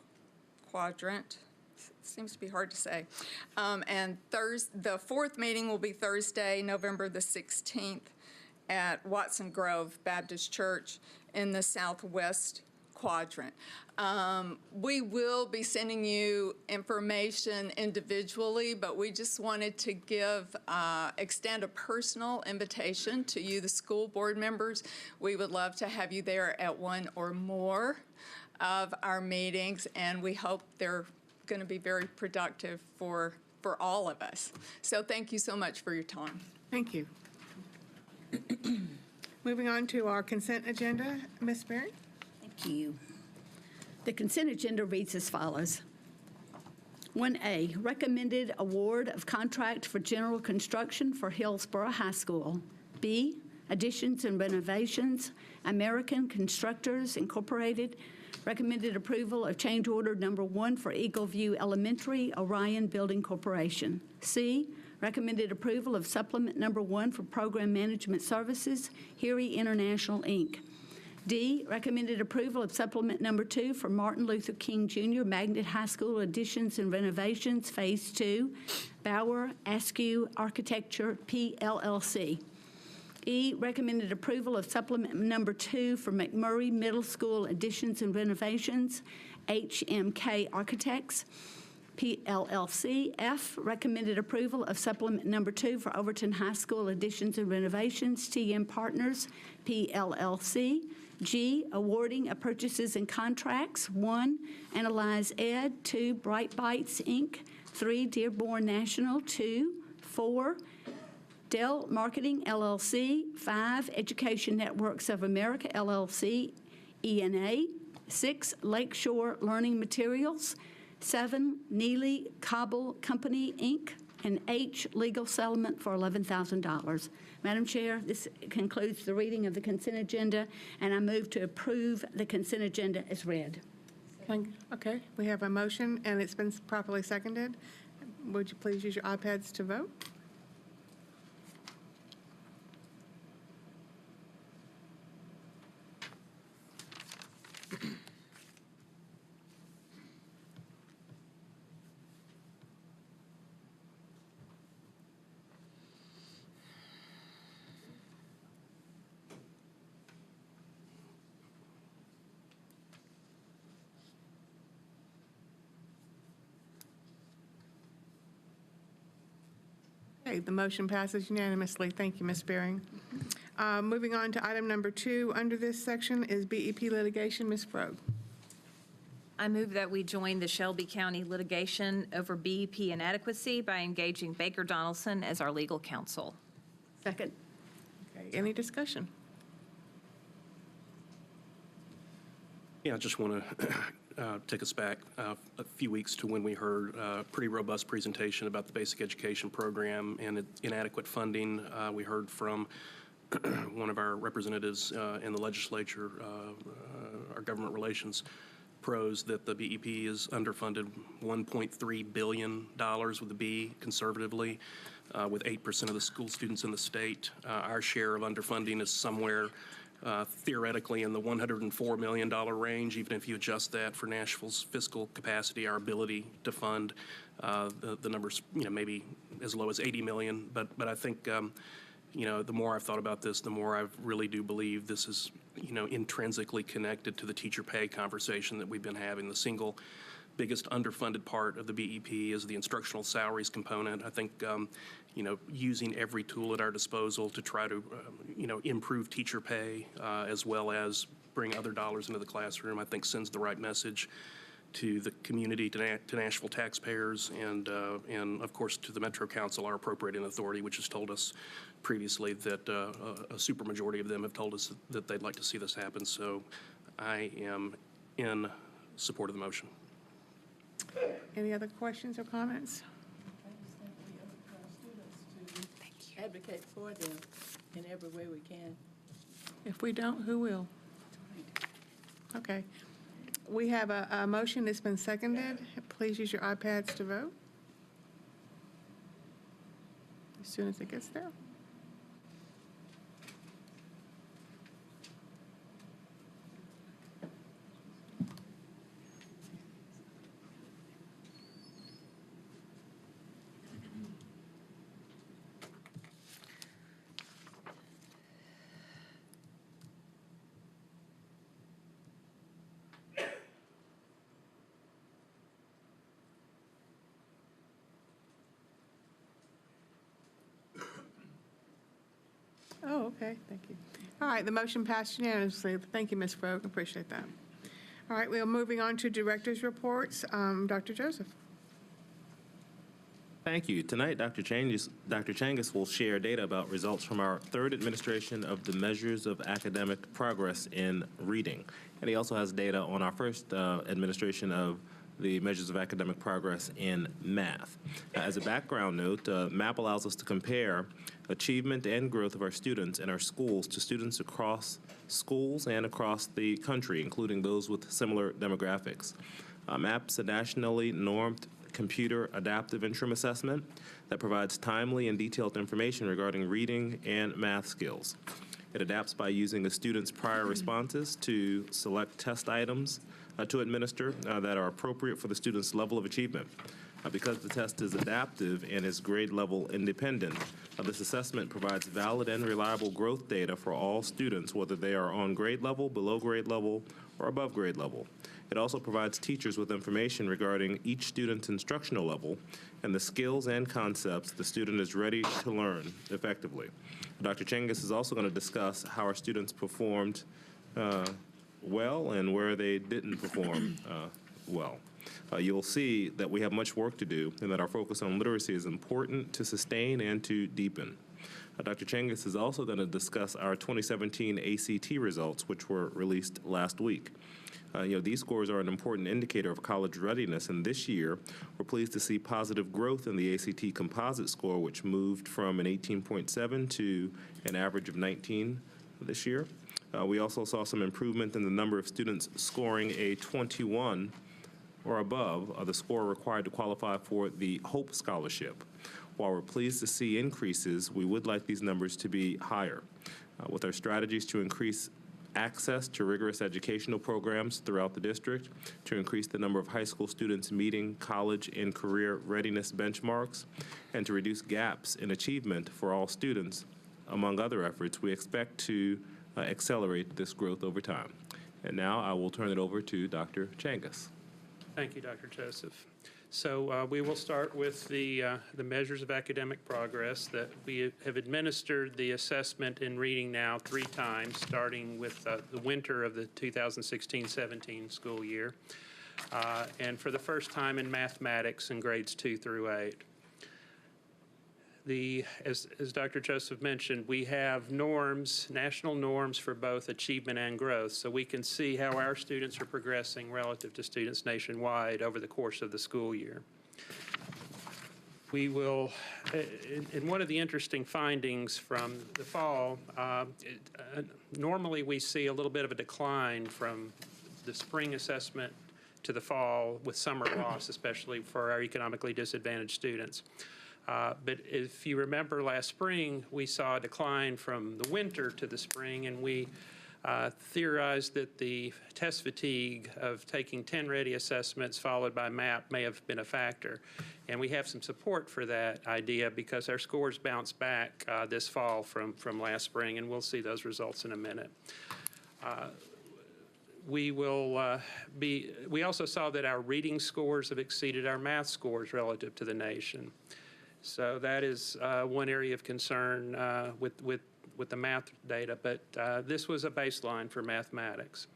quadrant. Seems to be hard to say. And the fourth meeting will be Thursday, November the 16th at Watson Grove Baptist Church in the southwest quadrant. We will be sending you information individually, but we just wanted to extend a personal invitation to you, the school board members. We would love to have you there at one or more of our meetings, and we hope they're going to be very productive for all of us. So thank you so much for your time. Thank you. Moving on to our consent agenda, Ms. Berry. Thank you. The consent agenda reads as follows. 1A, recommended award of contract for general construction for Hillsborough High School. B, additions and renovations, American Constructors Incorporated. Recommended approval of change order number 1 for Eagle View Elementary, Orion Building Corporation. C, recommended approval of supplement number 1 for Program Management Services, Heery International, Inc. D, recommended approval of supplement number 2 for Martin Luther King Jr. Magnet High School additions and renovations, Phase 2, Bauer Askew Architecture, PLLC. E, recommended approval of supplement number 2 for McMurray Middle School additions and renovations, HMK Architects, PLLC. F, recommended approval of supplement number 2 for Overton High School additions and renovations, TM Partners, PLLC. G, awarding of purchases and contracts. 1, Analyze Ed. 2, Bright Bites, Inc. 3, Dearborn National. 2, 4, Dell Marketing, LLC. 5, Education Networks of America, LLC, ENA. 6, Lakeshore Learning Materials. 7, Neely Cobble Company, Inc., and H, legal settlement for $11,000. Madam Chair, this concludes the reading of the consent agenda, and I move to approve the consent agenda as read. Okay, we have a motion, and it's been properly seconded. Would you please use your iPads to vote? Okay, the motion passes unanimously. Thank you, Ms. Spearing. Moving on to item number 2 under this section is BEP litigation. Ms. Brogue. I move that we join the Shelby County litigation over BEP inadequacy by engaging Baker Donaldson as our legal counsel. Second. Okay, any discussion? Yeah, I just want to take us back a few weeks to when we heard a pretty robust presentation about the basic education program and inadequate funding. We heard from one of our representatives in the legislature, our government relations pros, that the BEP is underfunded $1.3 billion with a B conservatively, with 8% of the school students in the state. Our share of underfunding is somewhere theoretically in the $104 million range, even if you adjust that for Nashville's fiscal capacity, our ability to fund the numbers, maybe as low as 80 million. But I think, the more I've thought about this, the more I really do believe this is, intrinsically connected to the teacher pay conversation that we've been having. The single biggest underfunded part of the BEP is the instructional salaries component. I think, using every tool at our disposal to try to, improve teacher pay as well as bring other dollars into the classroom, I think sends the right message to the community, to Nashville taxpayers, and of course to the Metro Council, our appropriating authority, which has told us previously that a supermajority of them have told us that they'd like to see this happen. So I am in support of the motion. Any other questions or comments? Advocate for them in every way we can. If we don't, who will? Okay. We have a motion that's been seconded. Please use your iPads to vote as soon as it gets there. Oh, okay, thank you. All right, the motion passed unanimously. Thank you, Ms. Brogue, appreciate that. All right, we're moving on to director's reports. Dr. Joseph. Thank you. Tonight, Dr. Changus will share data about results from our third administration of the measures of academic progress in reading. And he also has data on our first administration of the measures of academic progress in math. As a background note, MAP allows us to compare achievement and growth of our students in our schools to students across schools and across the country, including those with similar demographics. MAP's a nationally normed computer adaptive interim assessment that provides timely and detailed information regarding reading and math skills. It adapts by using a student's prior responses to select test items to administer that are appropriate for the student's level of achievement. Because the test is adaptive and is grade level independent, this assessment provides valid and reliable growth data for all students, whether they are on grade level, below grade level, or above grade level. It also provides teachers with information regarding each student's instructional level and the skills and concepts the student is ready to learn effectively. Dr. Changus is also going to discuss how our students performed well and where they didn't perform well. You'll see that we have much work to do and that our focus on literacy is important to sustain and to deepen. Dr. Changus is also going to discuss our 2017 ACT results, which were released last week. These scores are an important indicator of college readiness, and this year we're pleased to see positive growth in the ACT composite score, which moved from an 18.7 to an average of 19 this year. We also saw some improvement in the number of students scoring a 21 or above the score required to qualify for the Hope Scholarship. While we're pleased to see increases, we would like these numbers to be higher. With our strategies to increase access to rigorous educational programs throughout the district, to increase the number of high school students meeting college and career readiness benchmarks, and to reduce gaps in achievement for all students, among other efforts, we expect to accelerate this growth over time. And now I will turn it over to Dr. Changus. Thank you, Dr. Joseph. So we will start with the measures of academic progress that we have administered the assessment in reading now 3 times, starting with the winter of the 2016-17 school year, and for the first time in mathematics in grades 2 through 8. As Dr. Joseph mentioned, we have norms, national norms for both achievement and growth, so we can see how our students are progressing relative to students nationwide over the course of the school year. We will, in one of the interesting findings from the fall, normally we see a little bit of a decline from the spring assessment to the fall with summer loss, especially for our economically disadvantaged students. But if you remember last spring, we saw a decline from the winter to the spring, and we theorized that the test fatigue of taking 10 ready assessments followed by MAP may have been a factor. And we have some support for that idea because our scores bounced back this fall from last spring, and we'll see those results in a minute. We also saw that our reading scores have exceeded our math scores relative to the nation. So that is one area of concern with the math data, but this was a baseline for mathematics.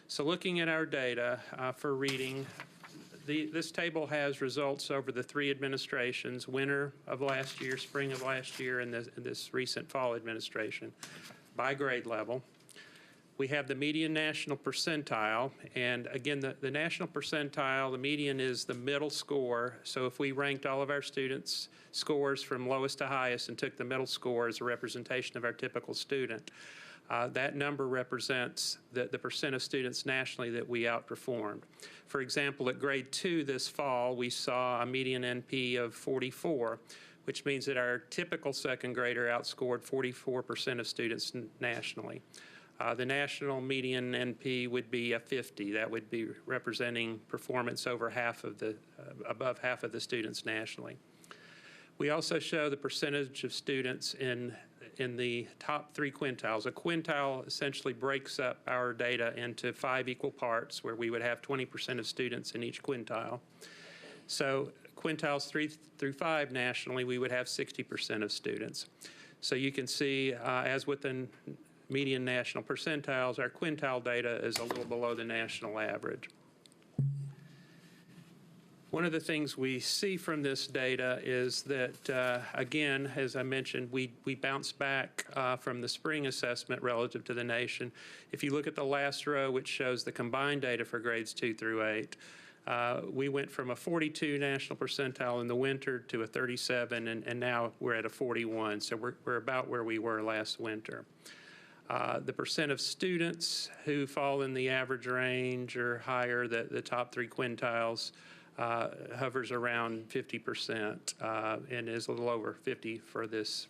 So looking at our data for reading, this table has results over the 3 administrations, winter of last year, spring of last year, and this recent fall administration by grade level. We have the median national percentile, and again, the national percentile, the median is the middle score. So if we ranked all of our students' scores from lowest to highest and took the middle score as a representation of our typical student, that number represents the percent of students nationally that we outperformed. For example, at grade 2 this fall, we saw a median NP of 44, which means that our typical second grader outscored 44% of students nationally. The national median NP would be a 50. That would be representing performance over above half of the students nationally. We also show the percentage of students in the top 3 quintiles. A quintile essentially breaks up our data into 5 equal parts, where we would have 20% of students in each quintile. So quintiles 3 through 5 nationally, we would have 60% of students. So you can see, as with the median national percentiles, our quintile data is a little below the national average. One of the things we see from this data is that, again, as I mentioned, we bounced back from the spring assessment relative to the nation. If you look at the last row, which shows the combined data for grades 2 through 8, we went from a 42 national percentile in the winter to a 37, and now we're at a 41. So we're about where we were last winter. The percent of students who fall in the average range or higher, the top 3 quintiles, hovers around 50% and is a little over 50 for this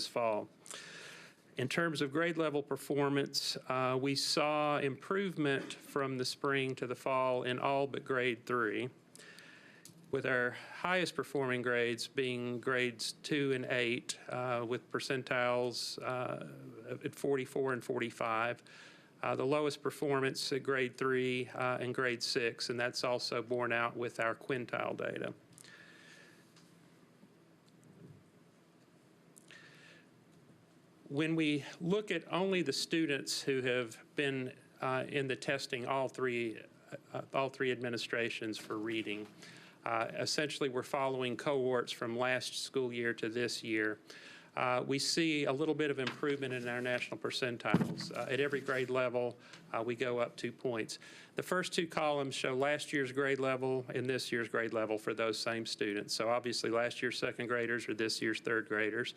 fall. In terms of grade level performance, we saw improvement from the spring to the fall in all but grade 3, with our highest performing grades being grades 2 and 8, with percentiles at 44 and 45. The lowest performance at grade 3 and grade 6, and that's also borne out with our quintile data. When we look at only the students who have been in the testing all three administrations for reading, essentially we're following cohorts from last school year to this year. We see a little bit of improvement in our national percentiles. At every grade level, we go up 2 points. The first 2 columns show last year's grade level and this year's grade level for those same students. So obviously last year's second graders or this year's third graders.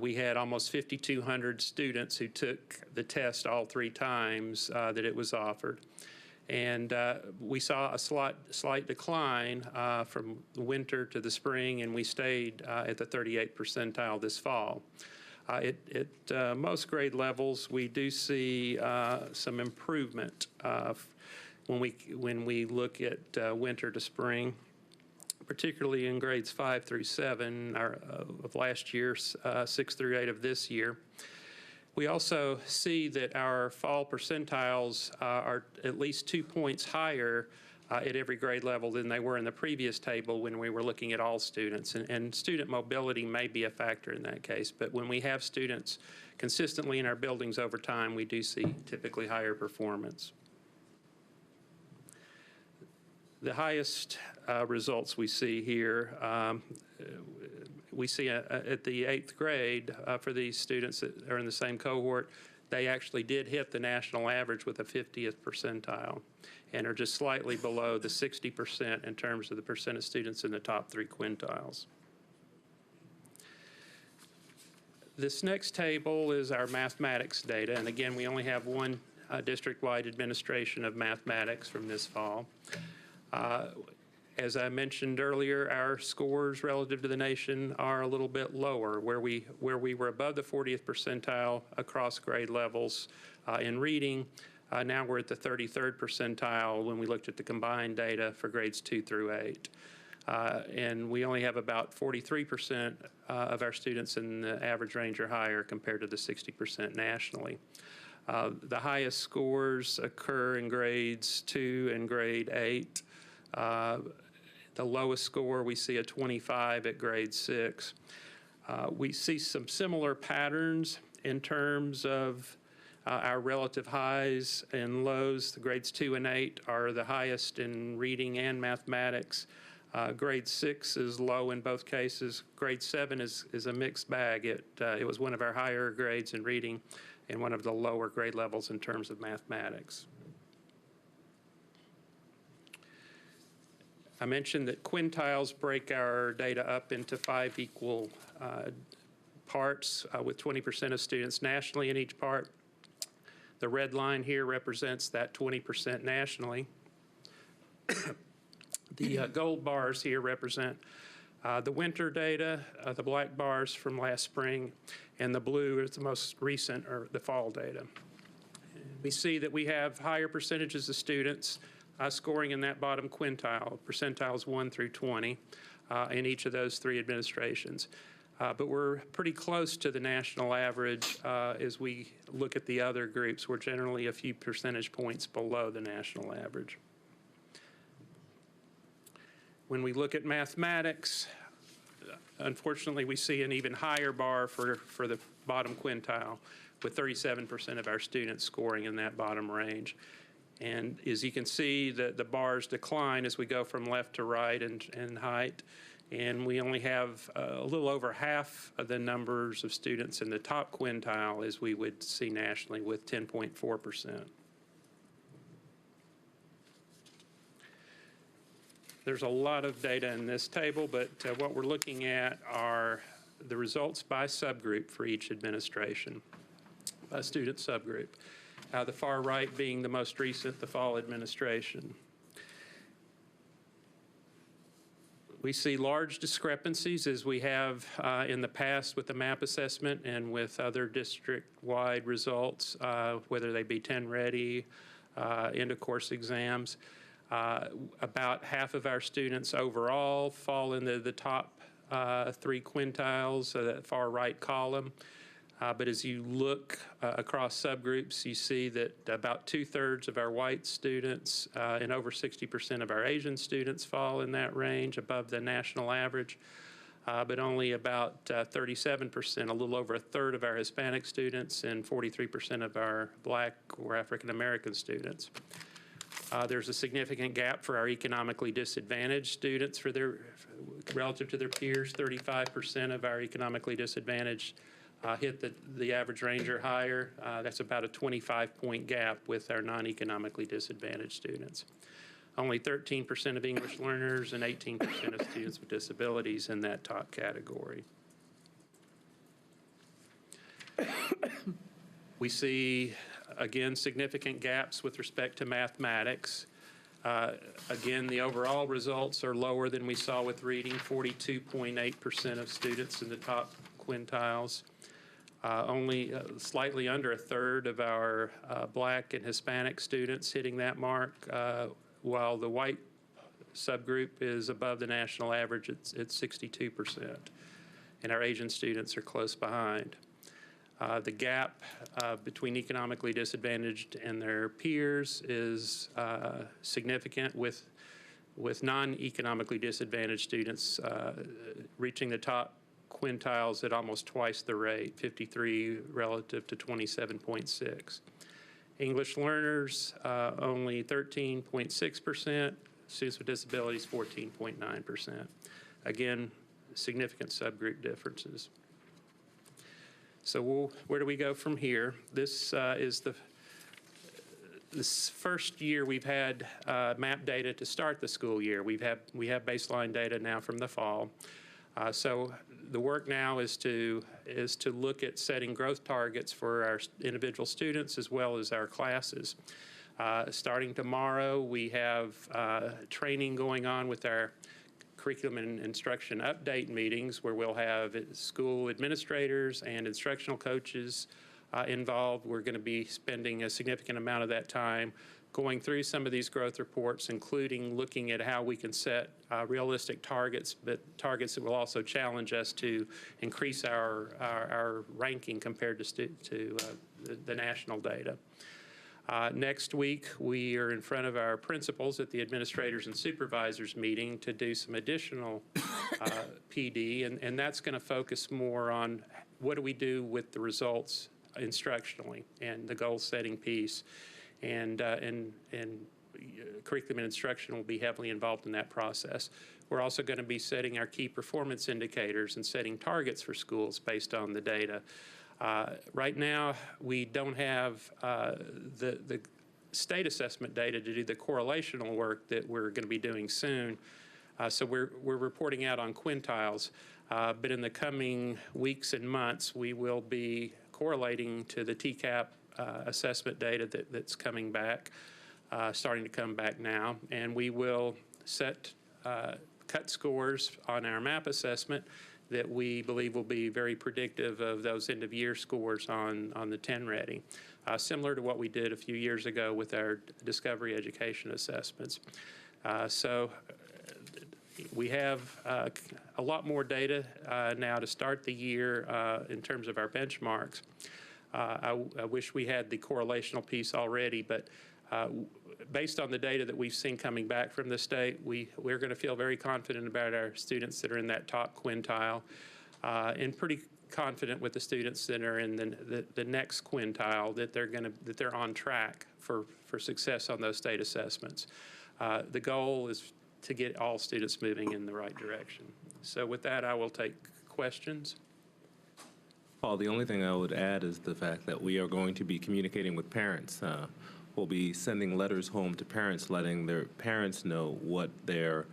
We had almost 5,200 students who took the test all 3 times that it was offered. And we saw a slight decline from the winter to the spring, and we stayed at the 38th percentile this fall. At most grade levels, we do see some improvement when we look at winter to spring, particularly in grades 5 through 7 of last year, 6 through 8 of this year. We also see that our fall percentiles are at least 2 points higher at every grade level than they were in the previous table when we were looking at all students. And student mobility may be a factor in that case, but when we have students consistently in our buildings over time, we do see typically higher performance. The highest results we see here, we see at the 8th grade for these students that are in the same cohort, they actually did hit the national average with a 50th percentile and are just slightly below the 60% in terms of the percent of students in the top 3 quintiles. This next table is our mathematics data, and again, we only have one district-wide administration of mathematics from this fall. As I mentioned earlier, our scores relative to the nation are a little bit lower, where we were above the 40th percentile across grade levels in reading. Now we're at the 33rd percentile when we looked at the combined data for grades 2 through 8. And we only have about 43% of our students in the average range or higher compared to the 60% nationally. The highest scores occur in grades 2 and grade 8. The lowest score, we see a 25 at grade 6. We see some similar patterns in terms of our relative highs and lows. The grades 2 and 8 are the highest in reading and mathematics. Grade 6 is low in both cases. Grade 7 is a mixed bag. It was one of our higher grades in reading and one of the lower grade levels in terms of mathematics. I mentioned that quintiles break our data up into 5 equal parts with 20% of students nationally in each part. The red line here represents that 20% nationally. The gold bars here represent the winter data, the black bars from last spring, and the blue is the most recent, or the fall data. We see that we have higher percentages of students scoring in that bottom quintile, percentiles 1 through 20, in each of those 3 administrations. But we're pretty close to the national average as we look at the other groups. We're generally a few percentage points below the national average. When we look at mathematics, unfortunately, we see an even higher bar for the bottom quintile, with 37% of our students scoring in that bottom range. And as you can see, the bars decline as we go from left to right in height. And we only have a little over half of the numbers of students in the top quintile as we would see nationally, with 10.4%. There's a lot of data in this table, but what we're looking at are the results by subgroup for each administration, by student subgroup. The far right being the most recent, the fall administration. We see large discrepancies, as we have in the past with the MAP assessment and with other district-wide results, whether they be 10 ready, end-of-course exams. About half of our students overall fall into the top 3 quintiles, that far right column. But as you look across subgroups, you see that about 2/3 of our white students and over 60% of our Asian students fall in that range, above the national average. But only about 37%, a little over 1/3 of our Hispanic students and 43% of our Black or African American students. There's a significant gap for our economically disadvantaged students relative to their peers. 35% of our economically disadvantaged hit the average range or higher. That's about a 25-point gap with our non-economically disadvantaged students. Only 13% of English learners and 18% of students with disabilities in that top category. We see, again, significant gaps with respect to mathematics. Again, the overall results are lower than we saw with reading, 42.8% of students in the top quintiles. Only slightly under 1/3 of our Black and Hispanic students hitting that mark, while the white subgroup is above the national average at 62%. And our Asian students are close behind. The gap between economically disadvantaged and their peers is significant, with with non-economically disadvantaged students reaching the top quintiles at almost twice the rate, 53 relative to 27.6. English learners, only 13.6%. Students with disabilities, 14.9%. Again, significant subgroup differences. So where do we go from here? This is this first year we've had MAP data to start the school year. We have baseline data now from the fall. So the work now is to look at setting growth targets for our individual students as well as our classes. Starting tomorrow, we have training going on with our curriculum and instruction update meetings where we'll have school administrators and instructional coaches involved. We're going to be spending a significant amount of that time going through some of these growth reports, including looking at how we can set realistic targets, but targets that will also challenge us to increase our ranking compared to the national data. Next week, we are in front of our principals at the administrators and supervisors meeting to do some additional PD, and that's going to focus more on what do we do with the results instructionally and the goal-setting piece. And curriculum and instruction will be heavily involved in that process. We're also going to be setting our key performance indicators and setting targets for schools based on the data. Right now, we don't have the state assessment data to do the correlational work that we're going to be doing soon. So we're reporting out on quintiles. But in the coming weeks and months, we will be correlating to the TCAP assessment data that's coming back, starting to come back now. And we will set cut scores on our MAP assessment that we believe will be very predictive of those end-of-year scores on the 10 Ready, similar to what we did a few years ago with our Discovery Education assessments. So we have a lot more data now to start the year in terms of our benchmarks. I wish we had the correlational piece already, but based on the data that we've seen coming back from the state, we're going to feel very confident about our students that are in that top quintile, and pretty confident with the students that are in the next quintile that they're on track for success on those state assessments. The goal is to get all students moving in the right direction. So with that, I will take questions. Paul, the only thing I would add is the fact that we are going to be communicating with parents. We'll be sending letters home to parents, letting their parents know what their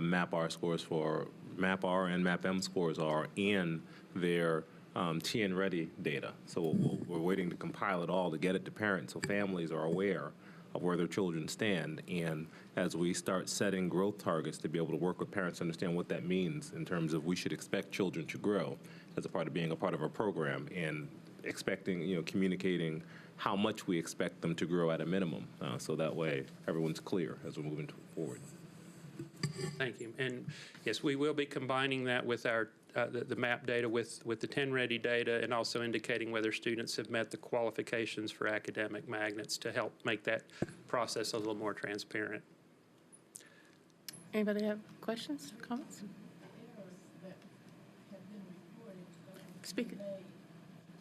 MAP-R scores for MAP-R and MAP-M scores are in their TN Ready data. So we're waiting to compile it all to get it to parents so families are aware of where their children stand. And as we start setting growth targets to be able to work with parents to understand what that means in terms of we should expect children to grow as a part of being a part of our program and expecting, communicating how much we expect them to grow at a minimum. So that way everyone's clear as we're moving forward. Thank you. And yes, we will be combining that with our the MAP data with the 10 Ready data and also indicating whether students have met the qualifications for academic magnets to help make that process a little more transparent. Anybody have questions, comments? Speak.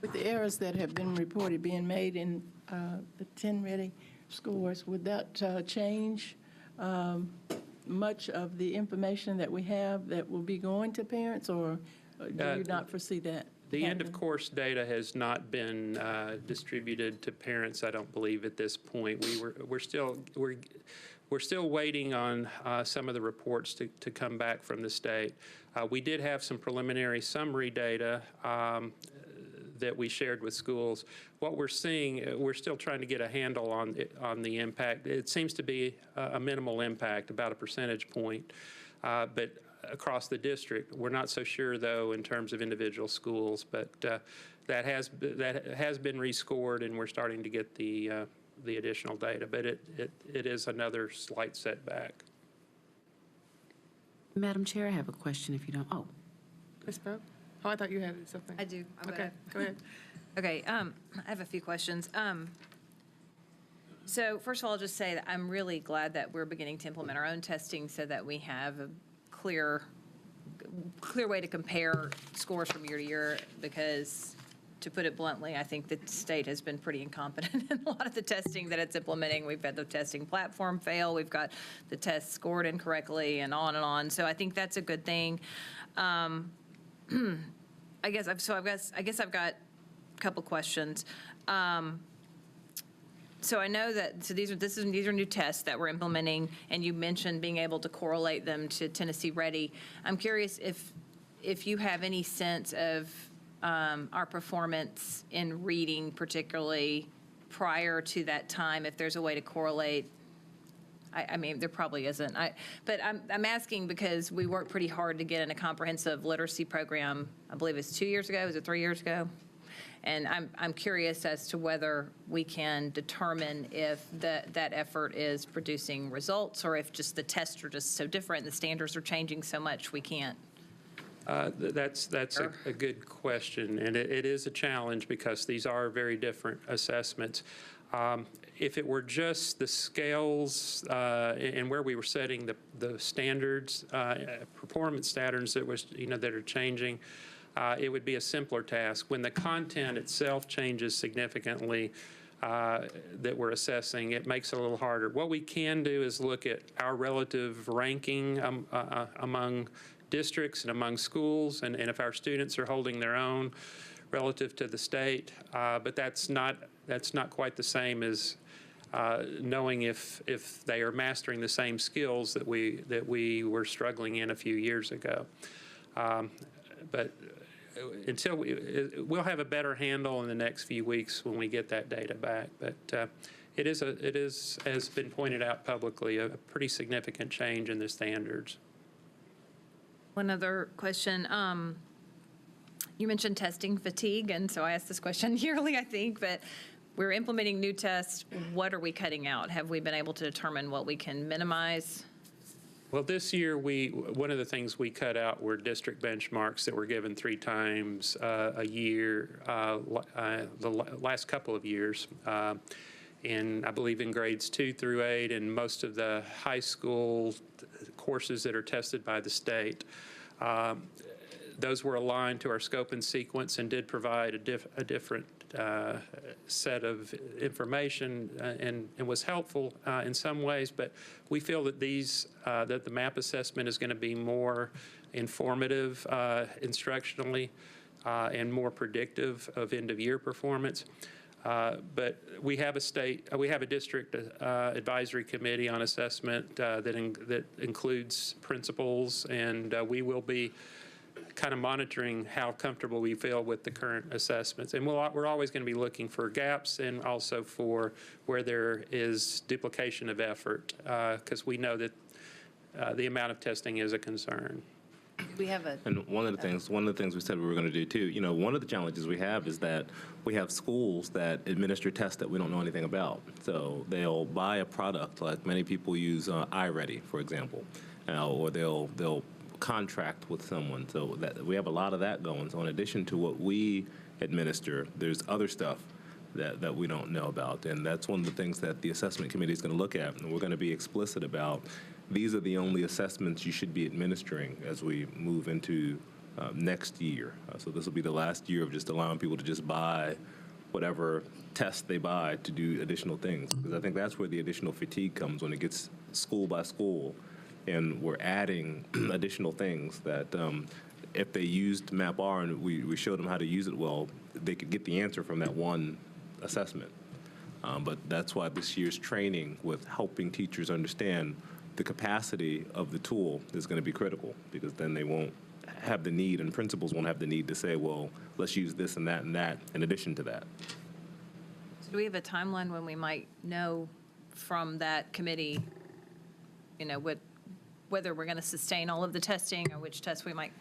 With the errors that have been reported being made in the 10 Ready scores, would that change much of the information that we have that will be going to parents, or do you not foresee that? The end-of-course data has not been distributed to parents, I don't believe, at this point. We're still waiting on some of the reports to come back from the state. We did have some preliminary summary data that we shared with schools. What we're seeing, we're still trying to get a handle on the impact. It seems to be a minimal impact, about a percentage point, but across the district. We're not so sure, though, in terms of individual schools, but that has been rescored, and we're starting to get the additional data, but it is another slight setback. Madam Chair, I have a question if you don't. Oh. Ms. Pope? Oh, I thought you had something. I do. Okay, go ahead. Okay, I have a few questions. So first of all, I'll just say that I'm really glad that we're beginning to implement our own testing so that we have a clear way to compare scores from year to year, because, to put it bluntly, I think the state has been pretty incompetent in a lot of the testing that it's implementing. We've had the testing platform fail, we've got the tests scored incorrectly, and on and on. So I think that's a good thing. I guess I've got a couple questions. So I know that, so these are new tests that we're implementing, and you mentioned being able to correlate them to Tennessee Ready. I'm curious if you have any sense of our performance in reading, particularly prior to that time, if there's a way to correlate. I mean, there probably isn't. But I'm asking because we worked pretty hard to get in a comprehensive literacy program, I believe it's 2 years ago, was it 3 years ago? And I'm curious as to whether we can determine if that effort is producing results, or if just the tests are just so different, the standards are changing so much, we can't. That's a good question, and it is a challenge because these are very different assessments. If it were just the scales and where we were setting the standards, performance standards that are changing, it would be a simpler task. When the content itself changes significantly that we're assessing, it makes it a little harder. What we can do is look at our relative ranking among districts and among schools, and if our students are holding their own relative to the state, but that's not quite the same as knowing if they are mastering the same skills that we were struggling in a few years ago. But until we'll have a better handle in the next few weeks when we get that data back. But it is, as been pointed out publicly, a pretty significant change in the standards. One other question. You mentioned testing fatigue, and so I ask this question yearly, I think, but we're implementing new tests. What are we cutting out? Have we been able to determine what we can minimize? Well, this year, one of the things we cut out were district benchmarks that were given 3 times a year, the last couple of years. And I believe in grades 2 through 8 and most of the high school courses that are tested by the state. Those were aligned to our scope and sequence and did provide a different set of information and was helpful in some ways, but we feel that that the MAP assessment is going to be more informative instructionally and more predictive of end-of-year performance. But we have a district advisory committee on assessment that includes principals, and we will be kind of monitoring how comfortable we feel with the current assessments. And we're always going to be looking for gaps and also for where there is duplication of effort, because we know that the amount of testing is a concern. We have And one of the things we said we were going to do too, one of the challenges we have is that we have schools that administer tests that we don't know anything about. So they'll buy a product, like many people use iReady, for example, or they'll contract with someone. So that we have a lot of that going. So in addition to what we administer, there's other stuff that we don't know about. And that's one of the things that the assessment committee is going to look at. And we're going to be explicit about these are the only assessments you should be administering as we move into next year. So this will be the last year of just allowing people to just buy whatever test they buy to do additional things. Because I think that's where the additional fatigue comes, when it gets school by school and we're adding additional things that if they used MAP-R and we showed them how to use it well, they could get the answer from that one assessment. But that's why this year's training with helping teachers understand the capacity of the tool is going to be critical, because then they won't have the need, and principals won't have the need to say, well, let's use this and that in addition to that. So do we have a timeline when we might know from that committee, whether we're going to sustain all of the testing or which tests we might?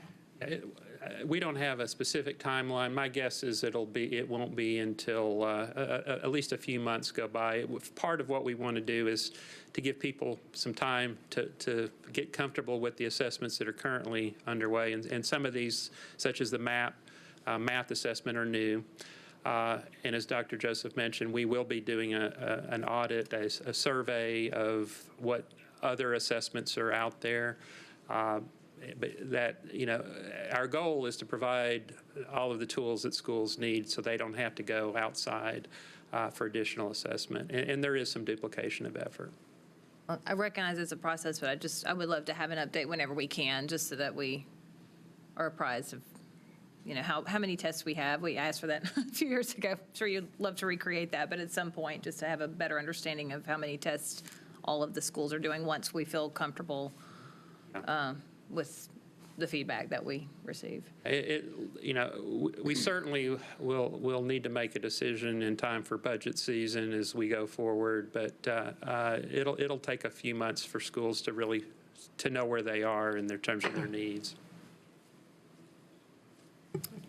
We don't have a specific timeline. My guess is it won't be until at least a few months go by. Part of what we want to do is to give people some time to get comfortable with the assessments that are currently underway. And some of these, such as the MAP, math assessment, are new. And as Dr. Joseph mentioned, we will be doing an audit, a survey of what other assessments are out there. But that, our goal is to provide all of the tools that schools need so they don't have to go outside for additional assessment. And there is some duplication of effort. Well, I recognize it's a process, but I would love to have an update whenever we can, just so that we are apprised of, how many tests we have. We asked for that a few years ago. I'm sure you'd love to recreate that, but at some point, just to have a better understanding of how many tests all of the schools are doing once we feel comfortable with the feedback that we receive. We certainly will need to make a decision in time for budget season as we go forward, but it'll take a few months for schools to really know where they are in terms of their needs.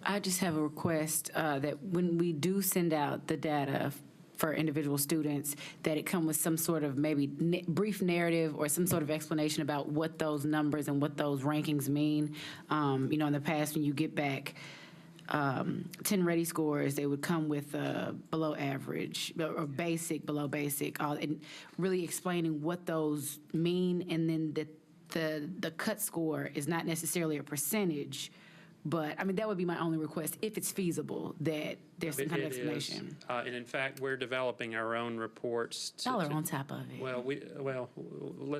I just have a request that when we do send out the data for individual students, that it come with some sort of maybe brief narrative or some sort of explanation about what those numbers and what those rankings mean. In the past, when you get back 10 ready scores, they would come with below average or basic, below basic, and really explaining what those mean. And then the cut score is not necessarily a percentage, but that would be my only request, if it's feasible, that there's some kind of explanation. And in fact, we're developing our own reports. Y'all are on top of it. Well,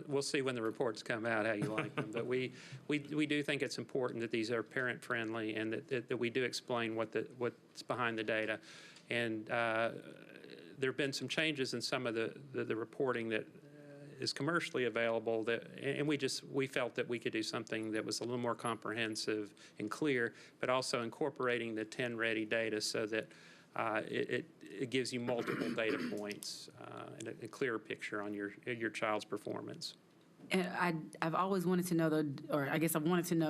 we'll see when the reports come out how you like them. But we do think it's important that these are parent-friendly and that we do explain what's behind the data. And there have been some changes in some of the reporting that is commercially available, and we felt that we could do something that was a little more comprehensive and clear, but also incorporating the 10 ready data so that it gives you multiple data points and a clearer picture on your child's performance. And I've always wanted to know,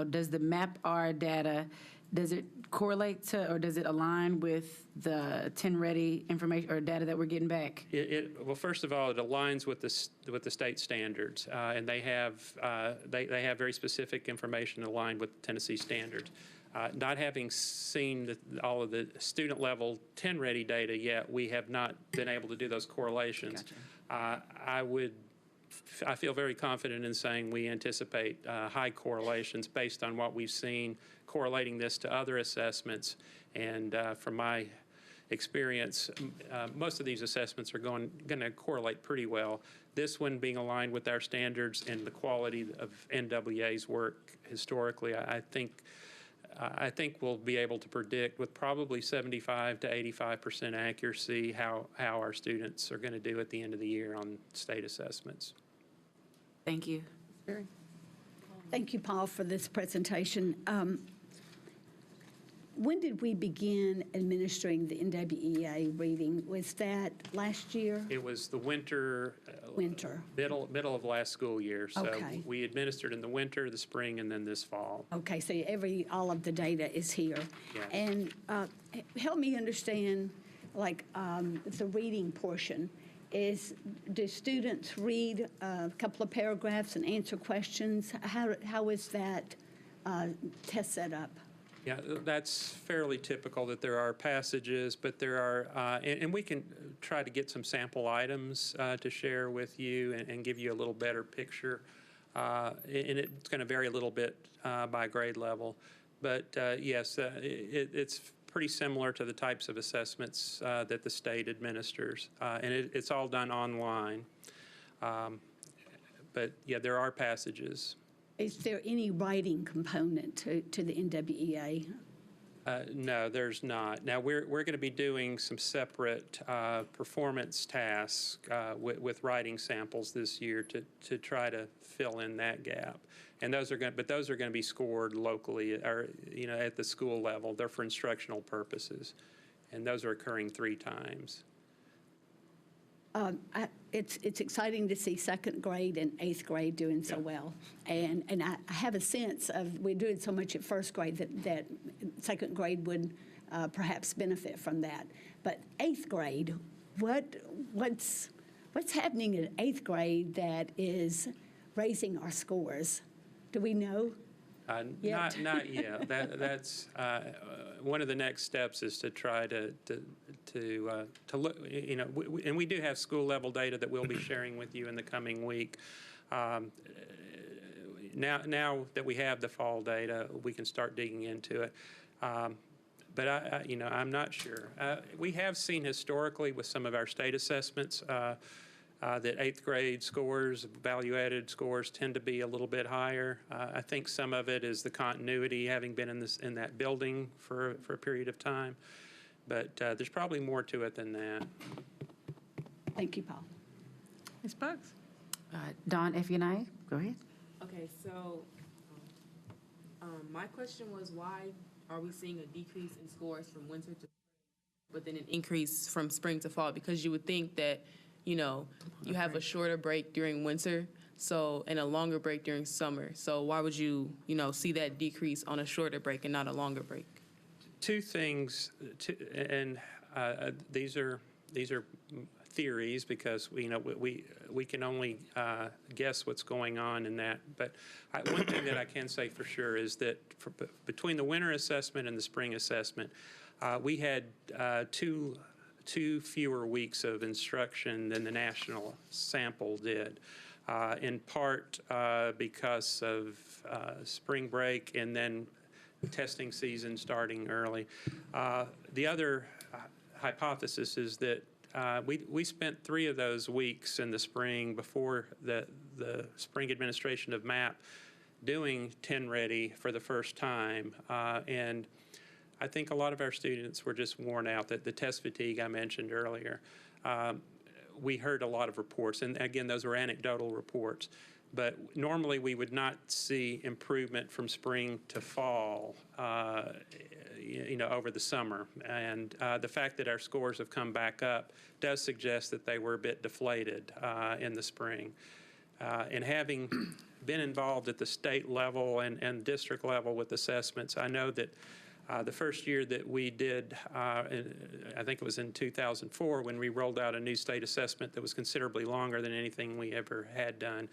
does the MAP-R data, does it correlate to, or does it align with the 10 ready information or data that we're getting back? Well, first of all, it aligns with the state standards, and they have very specific information aligned with Tennessee standards. Not having seen all of the student level 10 ready data yet, we have not been able to do those correlations. Gotcha. I feel very confident in saying we anticipate high correlations based on what we've seen, correlating this to other assessments. And from my experience, most of these assessments are going to correlate pretty well. This one being aligned with our standards and the quality of NWA's work historically, I think we'll be able to predict with probably 75 to 85% accuracy how our students are going to do at the end of the year on state assessments. Thank you. Thank you, Paul, for this presentation. When did we begin administering the NWEA reading? Was that last year? It was the winter. Middle of last school year. So Okay. we administered in the winter, the spring, and then this fall. Okay, so all of the data is here. Yes. And help me understand, the reading portion. Do students read a couple of paragraphs and answer questions? How is that test set up? Yeah, that's fairly typical that there are passages, but there are, and we can try to get some sample items to share with you and give you a little better picture. And it's going to vary a little bit by grade level. But yes, it's pretty similar to the types of assessments that the state administers. And it's all done online. But yeah, there are passages. Is there any writing component to the NWEA? No, there's not. Now, we're going to be doing some separate performance tasks with writing samples this year to try to fill in that gap. And those are going to be scored locally or at the school level. They're for instructional purposes, and those are occurring 3 times. It's exciting to see second grade and 8th grade doing so well. And I have a sense of we're doing so much at first grade that second grade would perhaps benefit from that. But 8th grade, what's happening in 8th grade that is raising our scores? Do we know? Yet. Not yet. That's one of the next steps is to try to look, and we do have school-level data that we'll be sharing with you in the coming week. Now that we have the fall data, we can start digging into it. But I'm not sure. We have seen historically with some of our state assessments that eighth grade scores, value-added scores, tend to be a little bit higher. I think some of it is the continuity, having been in that building for a period of time. But there's probably more to it than that. Thank you, Paul. Ms. Bugs? Dawn Effianai, go ahead. Okay, so my question was, why are we seeing a decrease in scores from winter to spring, but then an increase from spring to fall? Because you would think that, you have a shorter break during winter, and a longer break during summer. So why would you, see that decrease on a shorter break and not a longer break? Two things, and these are theories because we can only guess what's going on in that. But one thing that I can say for sure is that between the winter assessment and the spring assessment, we had two fewer weeks of instruction than the national sample did, in part because of spring break and then testing season starting early. The other hypothesis is that we spent 3 of those weeks in the spring before the spring administration of MAP doing 10 Ready for the first time, and I think a lot of our students were just worn out, that the test fatigue I mentioned earlier. We heard a lot of reports, and again, those were anecdotal reports, but normally we would not see improvement from spring to fall, over the summer. And the fact that our scores have come back up does suggest that they were a bit deflated in the spring. And having been involved at the state level and district level with assessments, I know that the first year that we did, I think it was in 2004, when we rolled out a new state assessment that was considerably longer than anything we ever had done.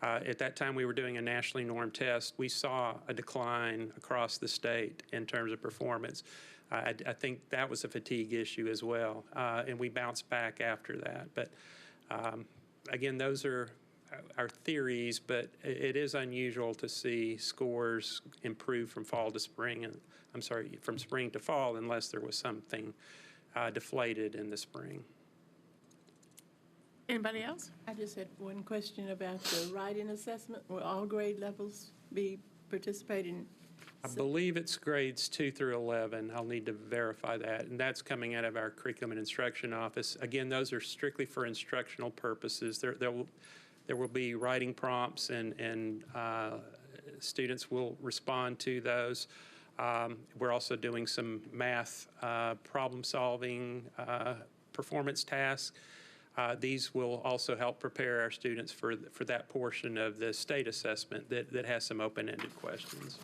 At that time, we were doing a nationally normed test. We saw a decline across the state in terms of performance. I think that was a fatigue issue as well, and we bounced back after that. But again, those are our theories, but it is unusual to see scores improve from fall to spring, from spring to fall, unless there was something deflated in the spring. Anybody else? I just had one question about the writing assessment. Will all grade levels be participating? I believe it's grades 2 through 11. I'll need to verify that, and that's coming out of our curriculum and instruction office. Again, those are strictly for instructional purposes. There will be writing prompts, and students will respond to those. We're also doing some math problem-solving performance tasks. These will also help prepare our students for that portion of the state assessment that has some open-ended questions.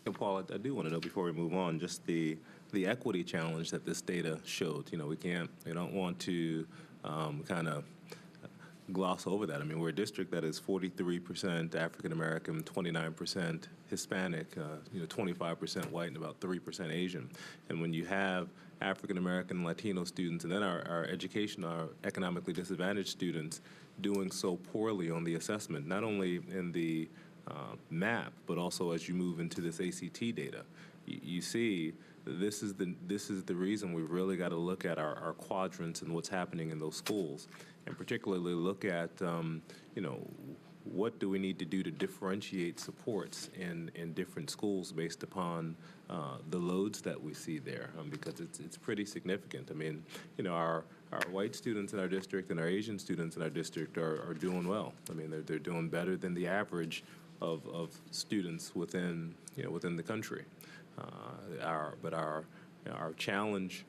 And Paul, I do want to know before we move on, just the equity challenge that this data showed. We don't want to kind of gloss over that. I mean, we're a district that is 43% African American, 29% Hispanic, 25% white, and about 3% Asian. And when you have African American, Latino students, and then our economically disadvantaged students doing so poorly on the assessment, not only in the MAP, but also as you move into this ACT data, you see this is the reason we've really got to look at our quadrants and what's happening in those schools, and particularly look at what do we need to do to differentiate supports in different schools based upon the loads that we see there, because it's pretty significant. I mean, our white students in our district and our Asian students in our district are doing well. I mean, they're doing better than the average of students within the country. Our challenge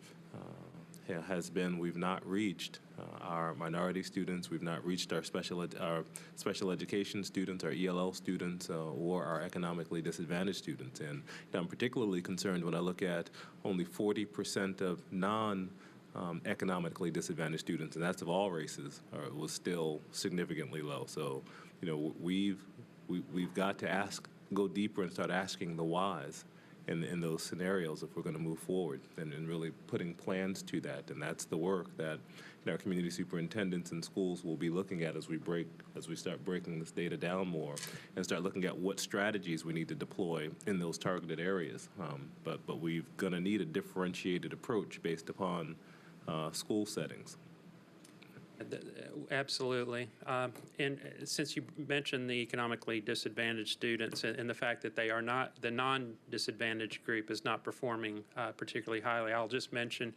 has been we've not reached our minority students, we've not reached our special education students, our ELL students, or our economically disadvantaged students. And I'm particularly concerned when I look at only 40% of economically disadvantaged students, and that's of all races, was still significantly low. So, we've got to ask go deeper and start asking the whys in those scenarios if we're going to move forward, and really putting plans to that. And that's the work that our community superintendents and schools will be looking at as we start breaking this data down more and start looking at what strategies we need to deploy in those targeted areas. But we're going to need a differentiated approach based upon school settings. Absolutely. And since you mentioned the economically disadvantaged students and the fact that they are not, the non-disadvantaged group is not performing particularly highly, I'll just mention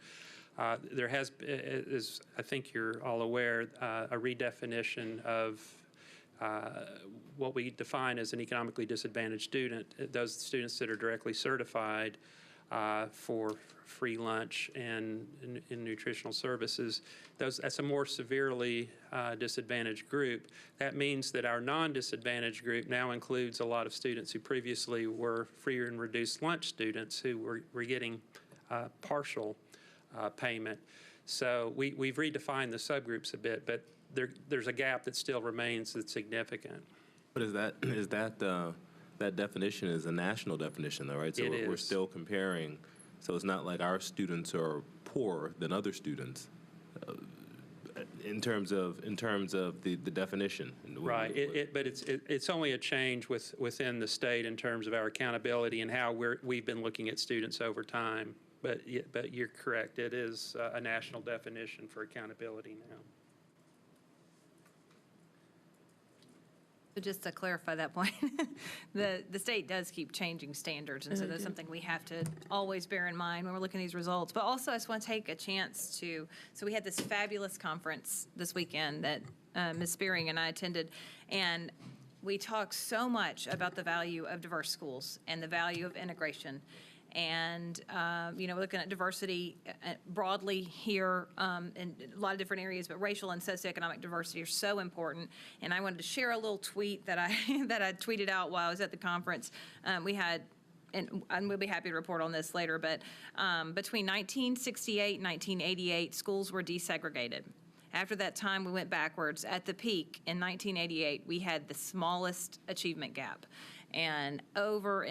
there has, as I think you're all aware, a redefinition of what we define as an economically disadvantaged student, those students that are directly certified for free lunch and in nutritional services. That's a more severely disadvantaged group. That means that our non-disadvantaged group now includes a lot of students who previously were free and reduced lunch students who were getting partial payment. So we've redefined the subgroups a bit, but there's a gap that still remains that's significant. But that definition is a national definition, though, right? So we're still comparing. So it's not like our students are poorer than other students in terms of the definition. Right. But it's only a change within the state in terms of our accountability and how we've been looking at students over time. But you're correct. It is a national definition for accountability now. So just to clarify that point, the state does keep changing standards, and so that's something we have to always bear in mind when we're looking at these results. But also, I just want to take a chance to, so we had this fabulous conference this weekend that Ms. Spearing and I attended, and we talked so much about the value of diverse schools and the value of integration. And, we're looking at diversity broadly here in a lot of different areas, but racial and socioeconomic diversity are so important. And I wanted to share a little tweet that I tweeted out while I was at the conference. We had, and we'll be happy to report on this later, but between 1968 and 1988, schools were desegregated. After that time, we went backwards. At the peak in 1988, we had the smallest achievement gap. And over,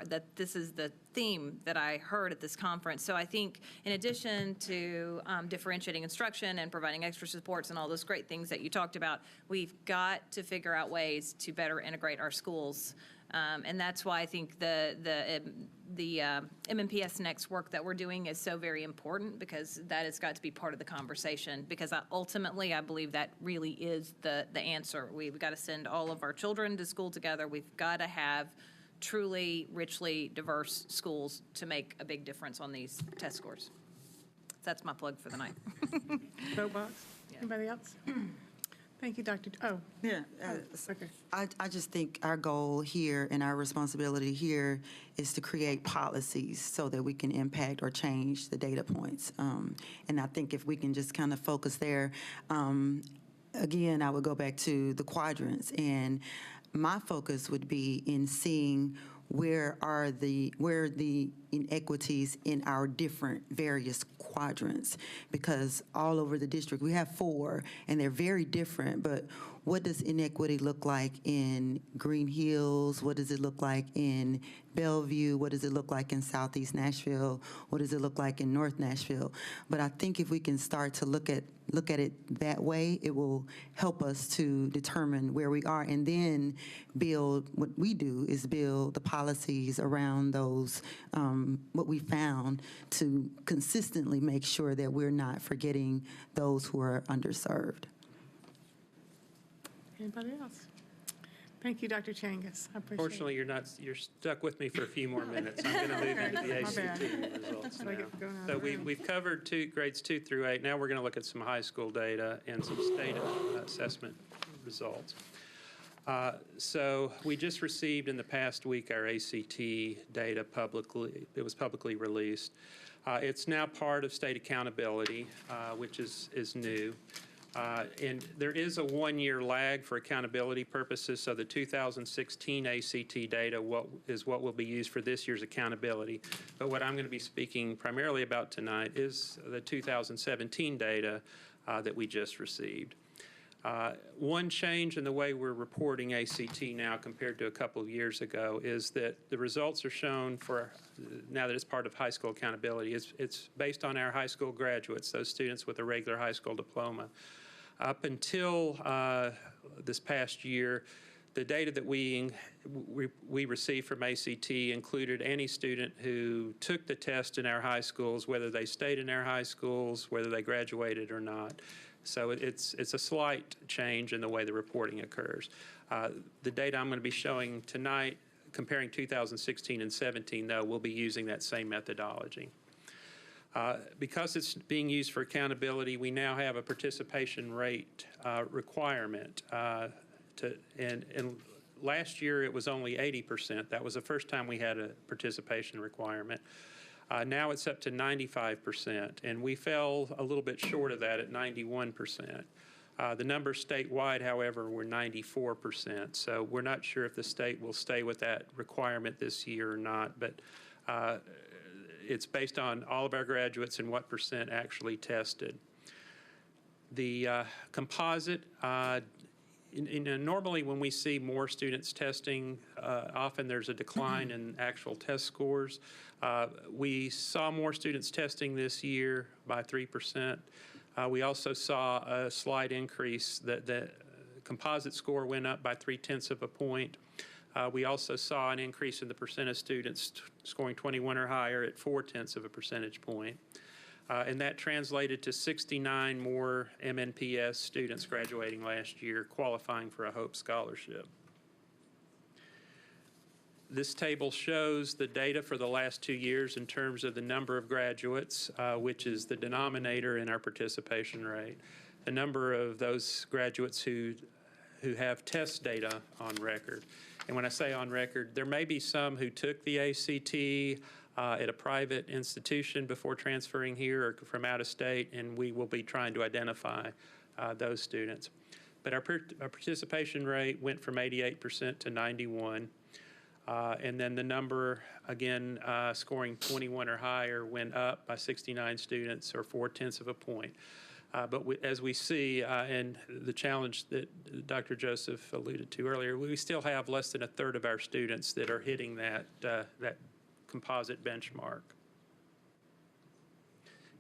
that this is the theme that I heard at this conference. So I think in addition to differentiating instruction and providing extra supports and all those great things that you talked about, we've got to figure out ways to better integrate our schools. And that's why I think the MMPS Next work that we're doing is so very important, because that has got to be part of the conversation, because ultimately I believe that really is the answer. We've got to send all of our children to school together. We've got to have truly richly diverse schools to make a big difference on these test scores. So that's my plug for the night. Soapbox? Anybody else? Thank you, Dr. Yeah. Okay. I just think our goal here and our responsibility here is to create policies so that we can impact or change the data points. And I think if we can just kind of focus there, again, I would go back to the quadrants, and my focus would be in seeing where are the inequities in our different various quadrants, because all over the district we have 4 and they're very different. But what does inequity look like in Green Hills? What does it look like in Bellevue? What does it look like in Southeast Nashville? What does it look like in North Nashville? But I think if we can start to look at it that way, it will help us to determine where we are, and then build. What we do is build the policies around those, what we found, to consistently make sure that we're not forgetting those who are underserved. Anybody else? Thank you, Dr. Changas. I appreciate Fortunately, you're stuck with me for a few more minutes. I'm going to move into the ACT results now. So we've covered grades 2 through 8. Now we're going to look at some high school data and some state assessment results. So we just received in the past week our ACT data publicly. It was publicly released. It's now part of state accountability, which is new. And there is a 1-year lag for accountability purposes, so the 2016 ACT data is what will be used for this year's accountability. But what I'm going to be speaking primarily about tonight is the 2017 data that we just received. One change in the way we're reporting ACT now compared to a couple of years ago is that the results are shown for, now that it's part of high school accountability, it's based on our high school graduates, those students with a regular high school diploma. Up until this past year, the data that we received from ACT included any student who took the test in our high schools, whether they stayed in our high schools, whether they graduated or not. So it's a slight change in the way the reporting occurs. The data I'm going to be showing tonight, comparing 2016 and 17, though, we'll be using that same methodology. Because it's being used for accountability, we now have a participation rate requirement. And last year it was only 80%. That was the first time we had a participation requirement. Now it's up to 95%, and we fell a little bit short of that at 91%. The numbers statewide, however, were 94%, so we're not sure if the state will stay with that requirement this year or not, but it's based on all of our graduates and what percent actually tested. The composite, normally when we see more students testing, often there's a decline in actual test scores. We saw more students testing this year by 3%. We also saw a slight increase. The composite score went up by 0.3 of a point. We also saw an increase in the percent of students scoring 21 or higher at 0.4 of a percentage point. And that translated to 69 more MNPS students graduating last year, qualifying for a Hope Scholarship. This table shows the data for the last 2 years in terms of the number of graduates, which is the denominator in our participation rate. The number of those graduates who have test data on record. And when I say on record, there may be some who took the ACT at a private institution before transferring here or from out of state, and we will be trying to identify those students. But our participation rate went from 88% to 91%. And then the number, again, scoring 21 or higher went up by 69 students, or 0.4 of a point. But as we see, and the challenge that Dr. Joseph alluded to earlier, we still have less than a third of our students that are hitting that composite benchmark.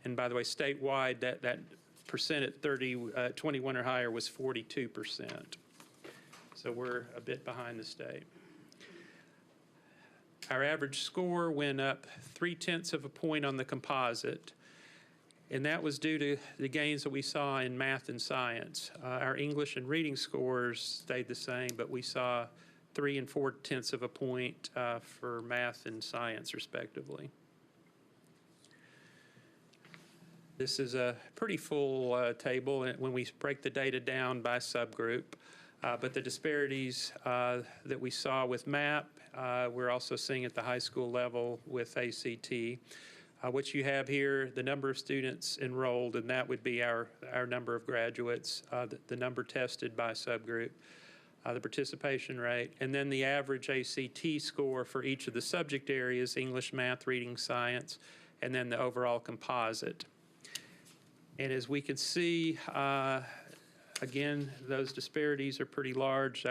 And by the way, statewide, that percent at 21 or higher was 42%. So we're a bit behind the state. Our average score went up 0.3 of a point on the composite, and that was due to the gains that we saw in math and science. Our English and reading scores stayed the same, but we saw 3 and 0.4 of a point for math and science, respectively. This is a pretty full table when we break the data down by subgroup. But the disparities that we saw with MAP, we're also seeing at the high school level with ACT. What you have here, the number of students enrolled, and that would be our number of graduates, the number tested by subgroup, the participation rate, and then the average ACT score for each of the subject areas, English, math, reading, science, and then the overall composite. And as we can see, again, those disparities are pretty large.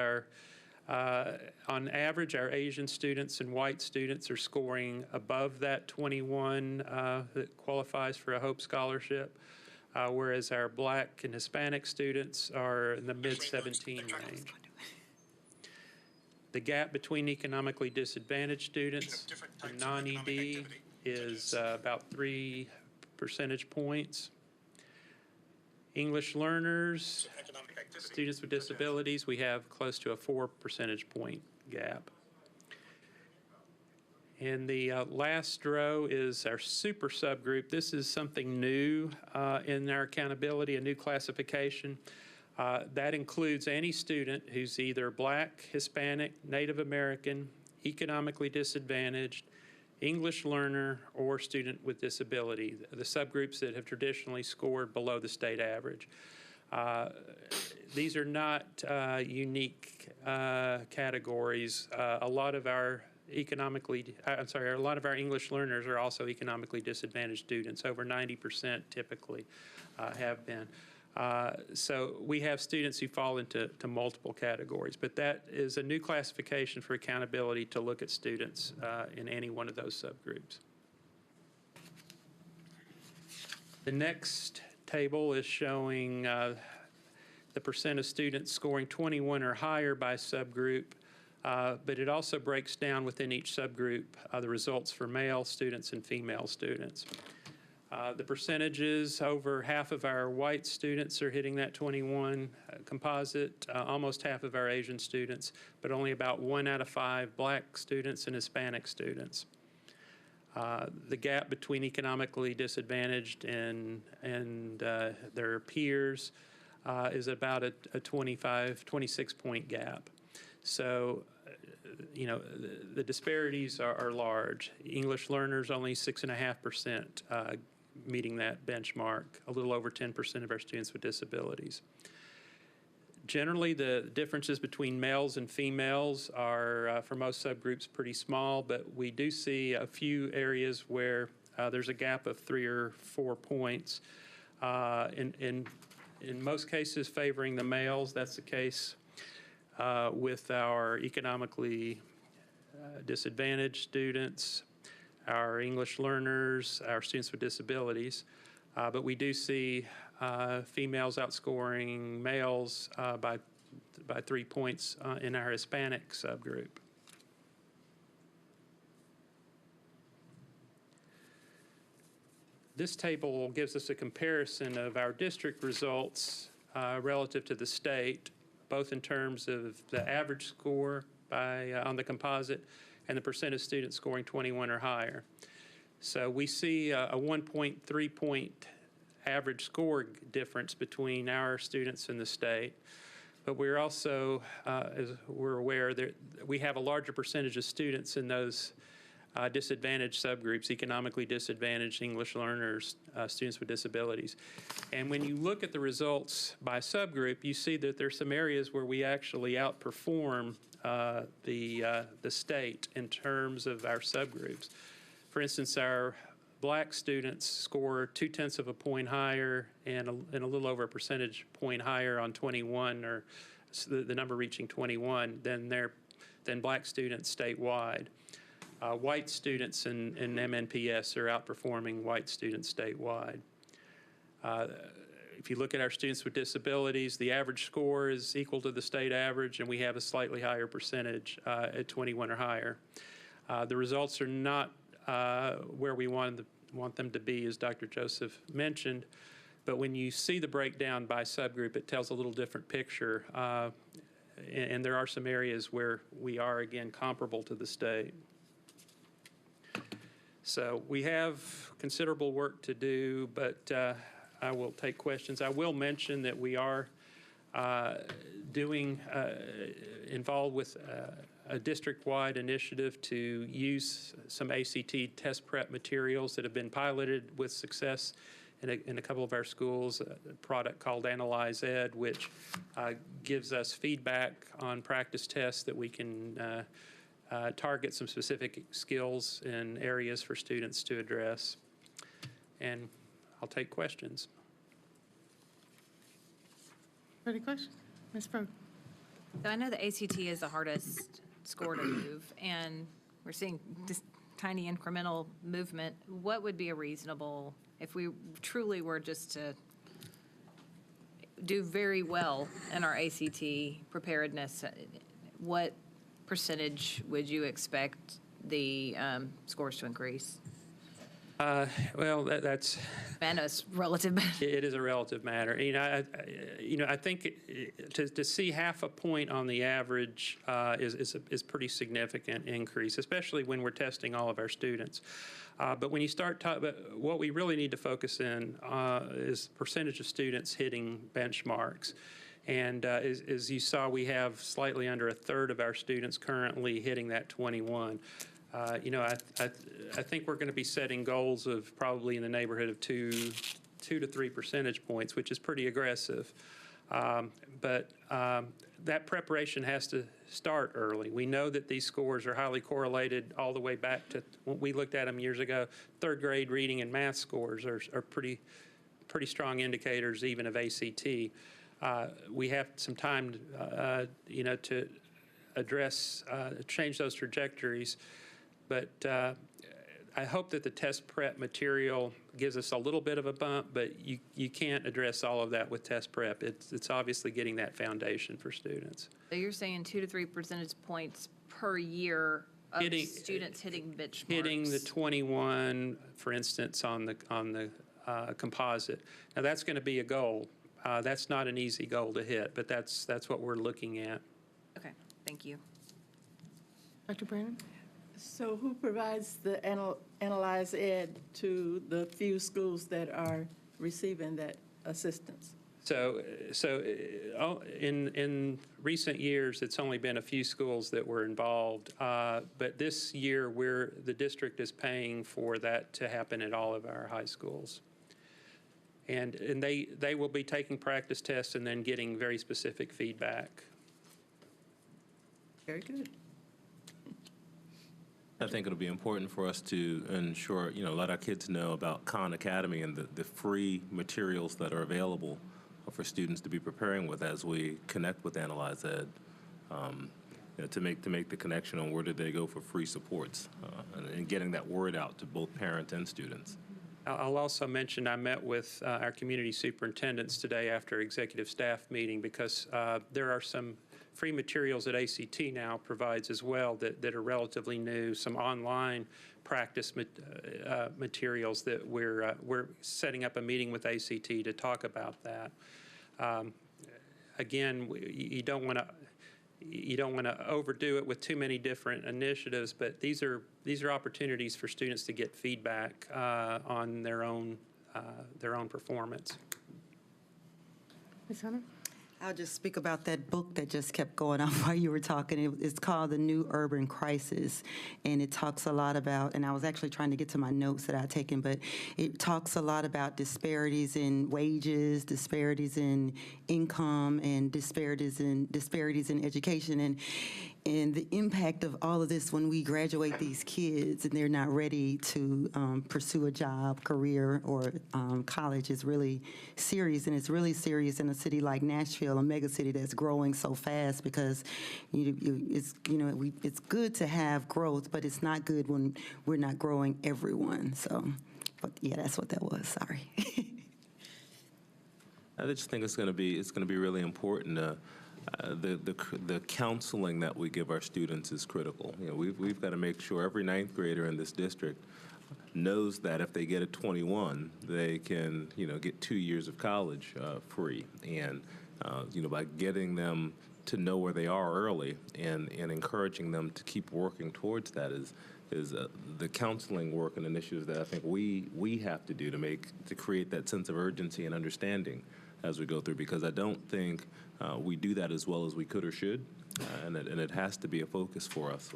On average, our Asian students and white students are scoring above that 21 that qualifies for a Hope Scholarship, whereas our Black and Hispanic students are in the mid-17 range. The gap between economically disadvantaged students and non-ED is about 3 percentage points. English learners, students with disabilities, we have close to a 4 percentage point gap. And the last row is our super subgroup. This is something new in our accountability, a new classification. That includes any student who's either Black, Hispanic, Native American, economically disadvantaged, English learner, or student with disability, the subgroups that have traditionally scored below the state average. These are not unique categories. A lot of our a lot of our English learners are also economically disadvantaged students. Over 90% typically have been. So we have students who fall into multiple categories, but that is a new classification for accountability to look at students in any one of those subgroups. The next table is showing the percent of students scoring 21 or higher by subgroup, but it also breaks down within each subgroup the results for male students and female students. The percentages, over half of our white students are hitting that 21 composite, almost half of our Asian students, but only about 1 out of 5 black students and Hispanic students. The gap between economically disadvantaged and their peers is about a 26-point gap. So, you know, the disparities are large. English learners, only 6.5% meeting that benchmark, a little over 10% of our students with disabilities. Generally, the differences between males and females are, for most subgroups, pretty small, but we do see a few areas where there's a gap of 3 or 4 points. In most cases favoring the males, that's the case with our economically disadvantaged students, our English learners, our students with disabilities. But we do see females outscoring males by 3 points in our Hispanic subgroup. This table gives us a comparison of our district results relative to the state, both in terms of the average score on the composite and the percent of students scoring 21 or higher. So we see a 1.3 point average score difference between our students and the state. But we're also, as we're aware, that we have a larger percentage of students in those disadvantaged subgroups, economically disadvantaged English learners, students with disabilities. And when you look at the results by subgroup, you see that there's some areas where we actually outperform the state in terms of our subgroups. For instance, our black students score 0.2 of a point higher and a little over a percentage point higher on 21, or the number reaching 21, than black students statewide. White students in MNPS are outperforming white students statewide. If you look at our students with disabilities, the average score is equal to the state average, and we have a slightly higher percentage at 21 or higher. The results are not where we want them to be, as Dr. Joseph mentioned, but when you see the breakdown by subgroup, it tells a little different picture, and there are some areas where we are, again, comparable to the state. So we have considerable work to do, but I will take questions. I will mention that we are involved with a district-wide initiative to use some ACT test prep materials that have been piloted with success in a couple of our schools, a product called Analyze Ed, which gives us feedback on practice tests that we can target some specific skills and areas for students to address. And I'll take questions. Any questions? Ms. Froden? So I know the ACT is the hardest score to move, and we're seeing this tiny incremental movement. What would be a reasonable, if we truly were just to do very well in our ACT preparedness, what percentage would you expect the scores to increase? Well, that's. I know it's relative. It is a relative matter. I think to see half a point on the average is pretty significant increase, especially when we're testing all of our students. But when you start what we really need to focus in is percentage of students hitting benchmarks. And as you saw, we have slightly under a third of our students currently hitting that 21. I think we're going to be setting goals of probably in the neighborhood of 2 to 3 percentage points, which is pretty aggressive. But that preparation has to start early. We know that these scores are highly correlated all the way back to when we looked at them years ago. Third grade reading and math scores are pretty pretty strong indicators even of ACT. We have some time, to address, change those trajectories. But I hope that the test prep material gives us a little bit of a bump, but you can't address all of that with test prep. It's obviously getting that foundation for students. So you're saying 2 to 3 percentage points per year of students hitting benchmarks? Hitting the 21, for instance, on the composite. Now, that's going to be a goal. That's not an easy goal to hit, but that's what we're looking at. Okay, thank you. Dr. Brandon? So who provides the Analyze Ed to the few schools that are receiving that assistance? So in recent years, it's only been a few schools that were involved, but this year, the district is paying for that to happen at all of our high schools. And they will be taking practice tests and then getting very specific feedback. Very good. I think it'll be important for us to ensure, let our kids know about Khan Academy and the free materials that are available for students to be preparing with as we connect with Analyze Ed, to make the connection on where did they go for free supports and getting that word out to both parents and students. I'll also mention I met with our community superintendents today after executive staff meeting because there are some free materials that ACT now provides as well that are relatively new, some online practice materials that we're setting up a meeting with ACT to talk about that. Again, you don't want to overdo it with too many different initiatives, but these are opportunities for students to get feedback on their own performance. Ms. Hunter? I'll just speak about that book that just kept going on while you were talking. It's called The New Urban Crisis, and it talks a lot about, and I was actually trying to get to my notes that I'd taken, but it talks a lot about disparities in wages, disparities in income, and disparities in education, and the impact of all of this when we graduate these kids and they're not ready to pursue a job, career, or college is really serious, and it's really serious in a city like Nashville, a mega city that's growing so fast because it's good to have growth, but it's not good when we're not growing everyone. So, but yeah, that's what that was. Sorry. I just think it's going to be really important. The counseling that we give our students is critical. We've got to make sure every ninth grader in this district knows that if they get a 21, they can get 2 years of college free, and by getting them to know where they are early and encouraging them to keep working towards that is the counseling work and initiatives that I think we have to do to create that sense of urgency and understanding as we go through, because I don't think we do that as well as we could or should, and it has to be a focus for us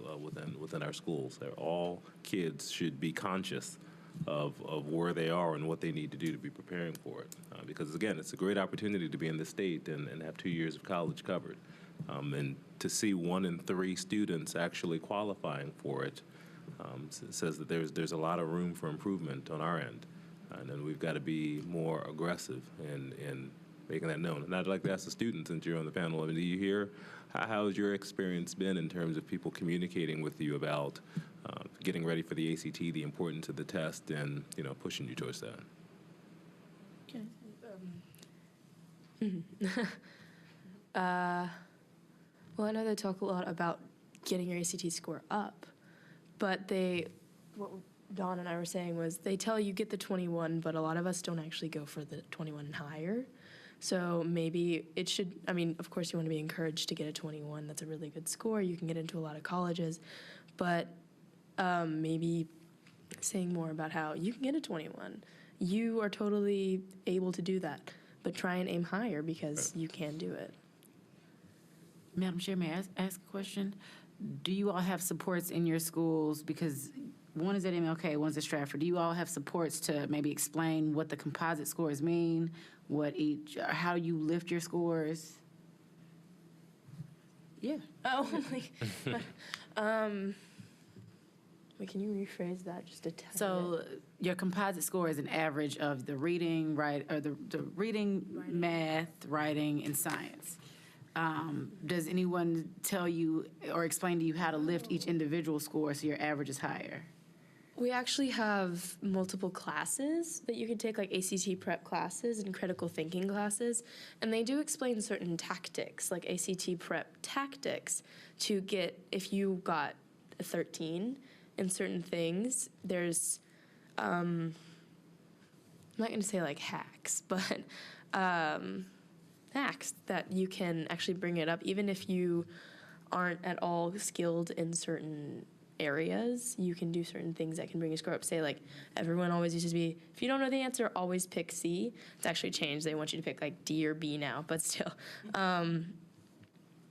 within our schools. All kids should be conscious of where they are and what they need to do to be preparing for it, because again, it's a great opportunity to be in the state and have 2 years of college covered, and to see 1 in 3 students actually qualifying for it says that there's a lot of room for improvement on our end. And then we've got to be more aggressive in making that known. And I'd like to ask the students, since you're on the panel, do you hear, how has your experience been in terms of people communicating with you about getting ready for the ACT, the importance of the test, and pushing you towards that? Well, I know they talk a lot about getting your ACT score up, but what Dawn and I were saying was they tell you get the 21, but a lot of us don't actually go for the 21 and higher. So maybe it should, of course you want to be encouraged to get a 21. That's a really good score. You can get into a lot of colleges, but maybe saying more about how you can get a 21. You are totally able to do that, but try and aim higher because you can do it. Madam Chair, may I ask a question? Do you all have supports in your schools? Because one is at MLK, one's at Stratford. Do you all have supports to maybe explain what the composite scores mean, how you lift your scores? Yeah. Oh, wait, can you rephrase that just a tad So bit? your composite score is an average of the reading, the reading, math, writing, and science. Does anyone tell you or explain to you how to lift each individual score so your average is higher? We actually have multiple classes that you can take, like ACT prep classes and critical thinking classes, and they do explain certain tactics, like ACT prep tactics, to get, if you got a 13 in certain things, there's, I'm not going to say like hacks, but hacks that you can actually bring it up, even if you aren't at all skilled in certain areas. You can do certain things that can bring your score up. Say, like, everyone always used to be, if you don't know the answer, always pick C. It's actually changed. They want you to pick like D or B now, but still.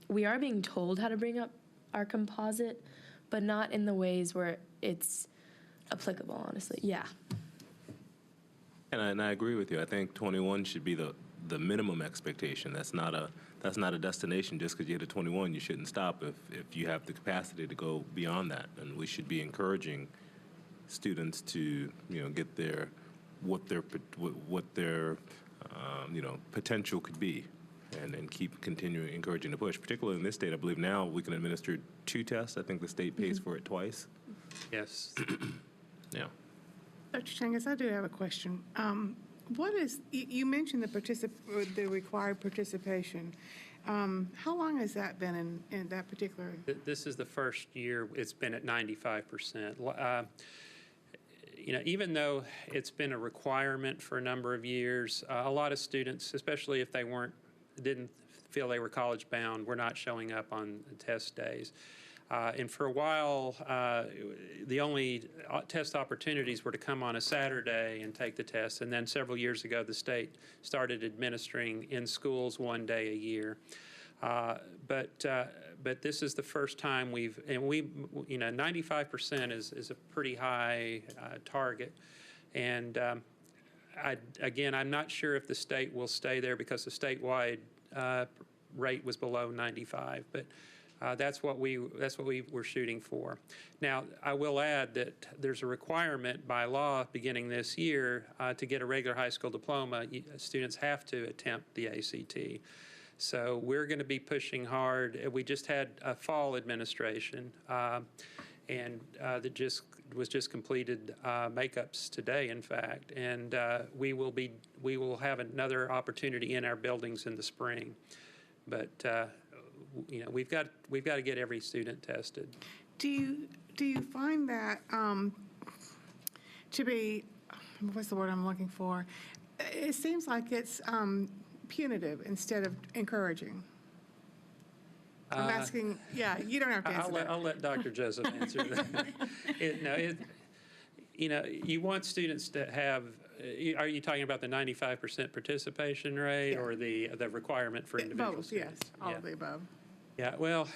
We are being told how to bring up our composite, but not in the ways where it's applicable, honestly. Yeah. And I agree with you. I think 21 should be the minimum expectation. That's not a destination. Just because you hit a 21, you shouldn't stop if you have the capacity to go beyond that. And we should be encouraging students to, get what their potential could be, and keep continuing encouraging the push. Particularly in this state, I believe now we can administer 2 tests. I think the state pays for it twice. Yes. Yeah. Dr. Changas, I do have a question. What is, you mentioned the required participation. How long has that been in that particular? This is the first year it's been at 95%. Even though it's been a requirement for a number of years, a lot of students, especially if they didn't feel they were college bound, were not showing up on test days. And for a while, the only test opportunities were to come on a Saturday and take the test. And then several years ago, the state started administering in schools 1 day a year. But this is the first time 95% is a pretty high target. And I'm not sure if the state will stay there because the statewide rate was below 95. But that's what we were shooting for. Now, I will add that there's a requirement by law beginning this year to get a regular high school diploma. Students have to attempt the ACT. So we're going to be pushing hard. We just had a fall administration, and that was just completed makeups today, in fact. And we will have another opportunity in our buildings in the spring. But we've got to get every student tested. Do you find that to be, what's the word I'm looking for? It seems like it's punitive instead of encouraging. I'm asking, you don't have to answer that. I'll let Dr. Joseph answer that. You want students to have, are you talking about the 95% participation rate or the requirement for individual Both, students? yes, all of the above. Yeah, well,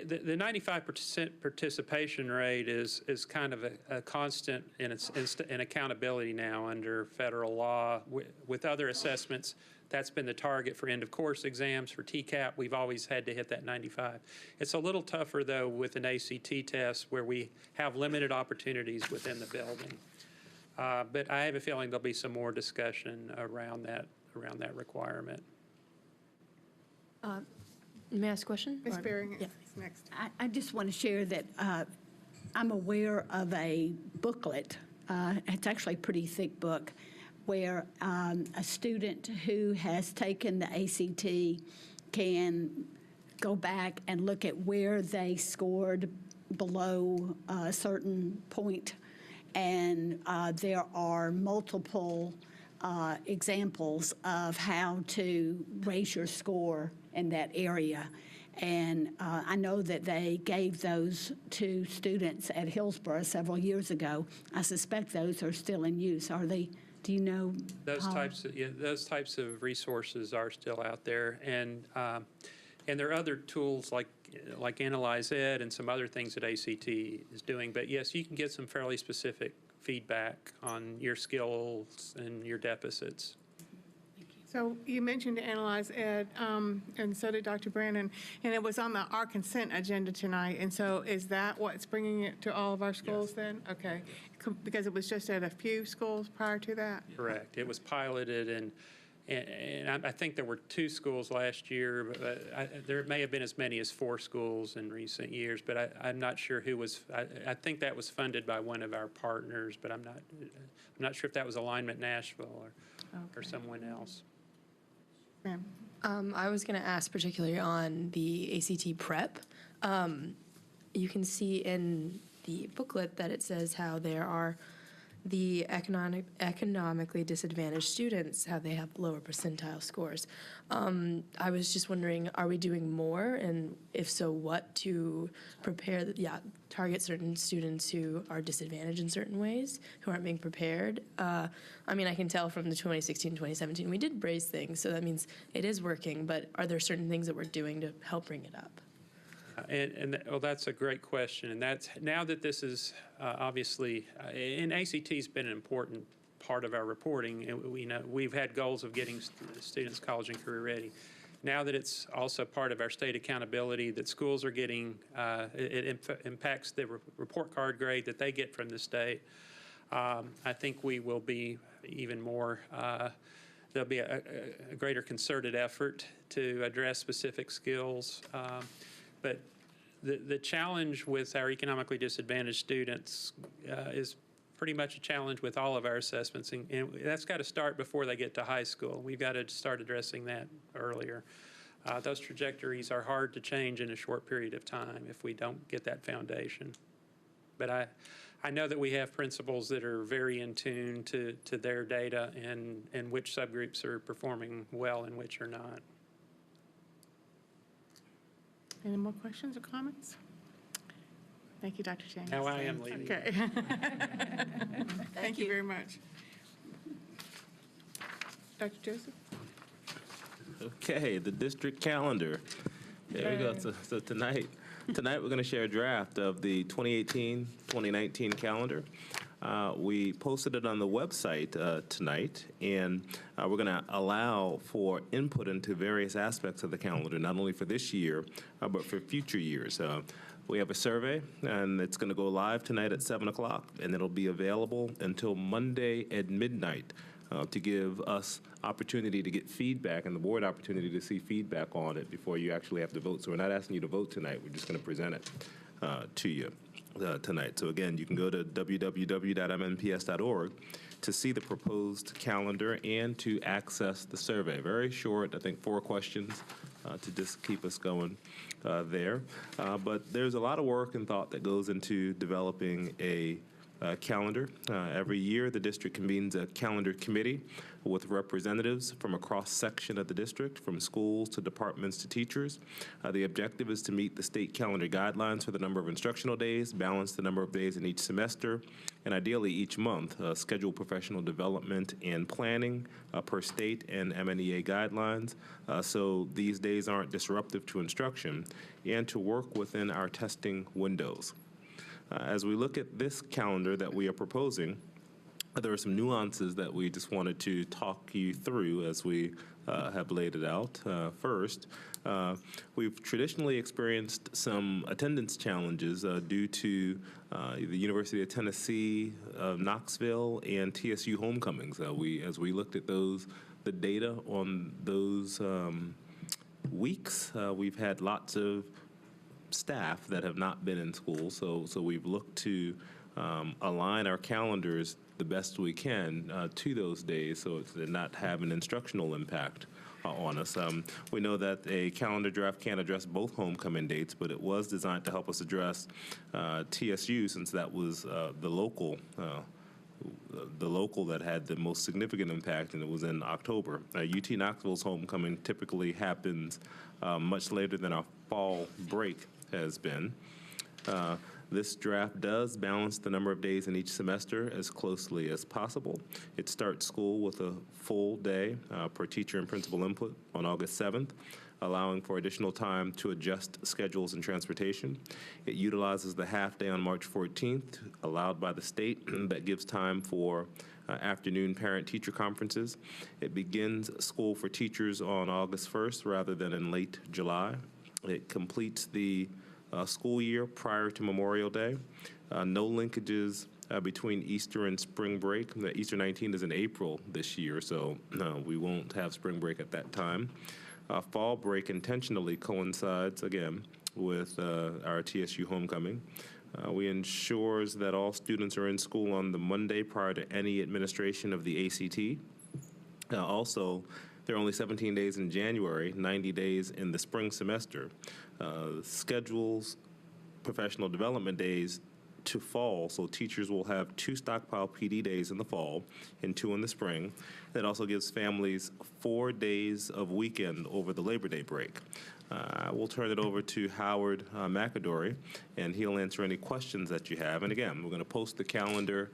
the 95% participation rate is kind of a constant in accountability now under federal law. With other assessments, that's been the target for end-of-course exams. For TCAP, we've always had to hit that 95. It's a little tougher, though, with an ACT test where we have limited opportunities within the building. But I have a feeling there'll be some more discussion around that requirement. May I ask a question? Ms. Beering is next. I just want to share that I'm aware of a booklet. It's actually a pretty thick book where a student who has taken the ACT can go back and look at where they scored below a certain point. And there are multiple examples of how to raise your score in that area. And I know that they gave those to students at Hillsborough several years ago. I suspect those are still in use. Are they? Do you know? Those types of resources are still out there, and there are other tools like Analyze Ed and some other things that ACT is doing. But yes, you can get some fairly specific feedback on your skills and your deficits. So you mentioned Analyze Ed, and so did Dr. Brandon, and it was on our consent agenda tonight. And so is that what's bringing it to all of our schools then? Okay, because it was just at a few schools prior to that? Correct. It was piloted, and I think there were 2 schools last year. But there may have been as many as 4 schools in recent years, but I'm not sure who was. I think that was funded by one of our partners, but I'm not sure if that was Alignment Nashville or someone else. Ma'am. I was going to ask particularly on the ACT prep. You can see in the booklet that it says how there are the economically disadvantaged students, how they have lower percentile scores. I was just wondering, are we doing more? And if so, what to prepare, target certain students who are disadvantaged in certain ways, who aren't being prepared? I mean, I can tell from the 2016, 2017, we did raise things, so that means it is working, but are there certain things that we're doing to help bring it up? Well, that's a great question, and that's now that this is obviously, and ACT's been an important part of our reporting. And we've had goals of getting students college and career ready. Now that it's also part of our state accountability, that schools are getting, it impacts the report card grade that they get from the state. I think we will be even more. There'll be a greater concerted effort to address specific skills. But the challenge with our economically disadvantaged students is pretty much a challenge with all of our assessments, and that's got to start before they get to high school. We've got to start addressing that earlier. Those trajectories are hard to change in a short period of time if we don't get that foundation. But I know that we have principals that are very in tune to their data and which subgroups are performing well and which are not. Any more questions or comments? Thank you, Dr. James. Now I am leaving. Okay. Thank you very much. Dr. Joseph? Okay, the district calendar. There we go. So tonight we're going to share a draft of the 2018-2019 calendar. We posted it on the website tonight, and we're going to allow for input into various aspects of the calendar, not only for this year, but for future years. We have a survey, and it's going to go live tonight at 7 o'clock, and it'll be available until Monday at midnight to give us opportunity to get feedback and the board opportunity to see feedback on it before you actually have to vote. So we're not asking you to vote tonight. We're just going to present it to you tonight. So again, you can go to www.mnps.org to see the proposed calendar and to access the survey. Very short, I think 4 questions to just keep us going there. But there's a lot of work and thought that goes into developing a calendar. Every year, the district convenes a calendar committee with representatives from a cross-section of the district, from schools to departments to teachers. The objective is to meet the state calendar guidelines for the number of instructional days, balance the number of days in each semester, and ideally each month, schedule professional development and planning per state and MNEA guidelines, so these days aren't disruptive to instruction, and to work within our testing windows. As we look at this calendar that we are proposing, there are some nuances that we just wanted to talk you through as we have laid it out. First, we've traditionally experienced some attendance challenges due to the University of Tennessee, Knoxville, and TSU homecomings. As we looked at the data on those weeks, we've had lots of staff that have not been in school, so we've looked to align our calendars the best we can to those days so it's to not have an instructional impact on us. We know that a calendar draft can't address both homecoming dates, but it was designed to help us address TSU since that was the local that had the most significant impact, and it was in October. UT Knoxville's homecoming typically happens much later than our fall break has been. This draft does balance the number of days in each semester as closely as possible. It starts school with a full day per teacher and principal input on August 7th. allowing for additional time to adjust schedules and transportation. It utilizes the half-day on March 14th, allowed by the state, that gives time for afternoon parent-teacher conferences. It begins school for teachers on August 1st rather than in late July. It completes the school year prior to Memorial Day. No linkages between Easter and spring break. The Easter 19 is in April this year, so we won't have spring break at that time. Fall break intentionally coincides, again, with our TSU homecoming. We ensures that all students are in school on the Monday prior to any administration of the ACT. Also, there are only 17 days in January, 90 days in the spring semester. Schedules professional development days to fall, so teachers will have 2 stockpile PD days in the fall and 2 in the spring. That also gives families 4 days of weekend over the Labor Day break. We'll turn it over to Howard McAdory, and he'll answer any questions that you have. And again, we're going to post the calendar.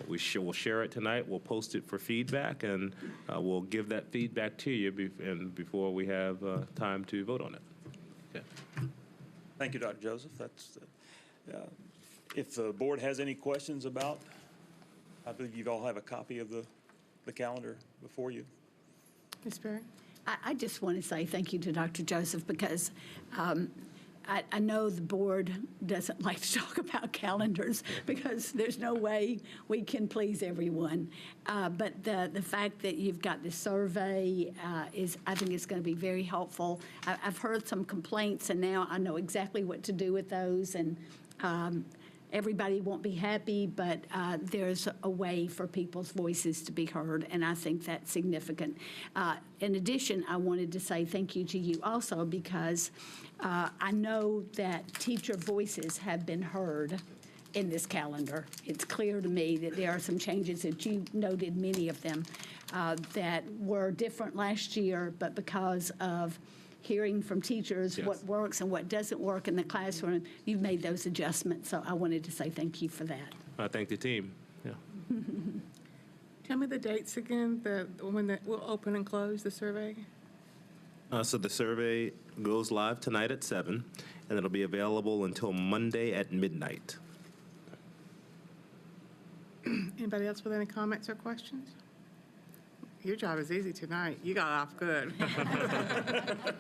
We'll share it tonight. We'll post it for feedback, and we'll give that feedback to you before we have time to vote on it. Okay. Thank you, Dr. Joseph. That's if the board has any questions about, I believe you all have a copy of the calendar before you. Ms. Perry? I just want to say thank you to Dr. Joseph because I know the board doesn't like to talk about calendars because there's no way we can please everyone. But the fact that you've got this survey I think it's going to be very helpful. I've heard some complaints, and now I know exactly what to do with those. And everybody won't be happy, but there's a way for people's voices to be heard, and I think that's significant. In addition, I wanted to say thank you to you also because I know that teacher voices have been heard in this calendar. It's clear to me that there are some changes that you noted, many of them, that were different last year, but because of hearing from teachers what works and what doesn't work in the classroom, you've made those adjustments. So I wanted to say thank you for that. I thank the team. Yeah. Tell me the dates again, when we'll open and close the survey. So the survey goes live tonight at 7, and it'll be available until Monday at midnight. Anybody else with any comments or questions? Your job is easy tonight. You got off good.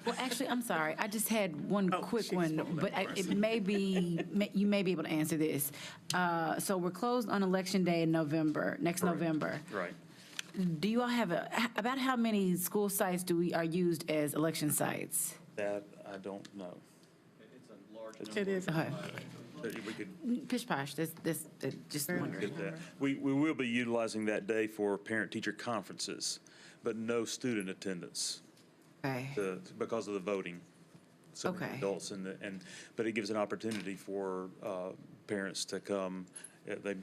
Well, actually, I'm sorry. I just had one quick one, but it may be, you may be able to answer this. So we're closed on Election Day in November, next November. Right. Do you all have about how many school sites are used as election sites? That I don't know. It's a large number. It is. Okay. We could Pish posh, just wondering. get that. We will be utilizing that day for parent-teacher conferences, but no student attendance. Okay. Because of the voting. So many Okay. adults but it gives an opportunity for parents to come. They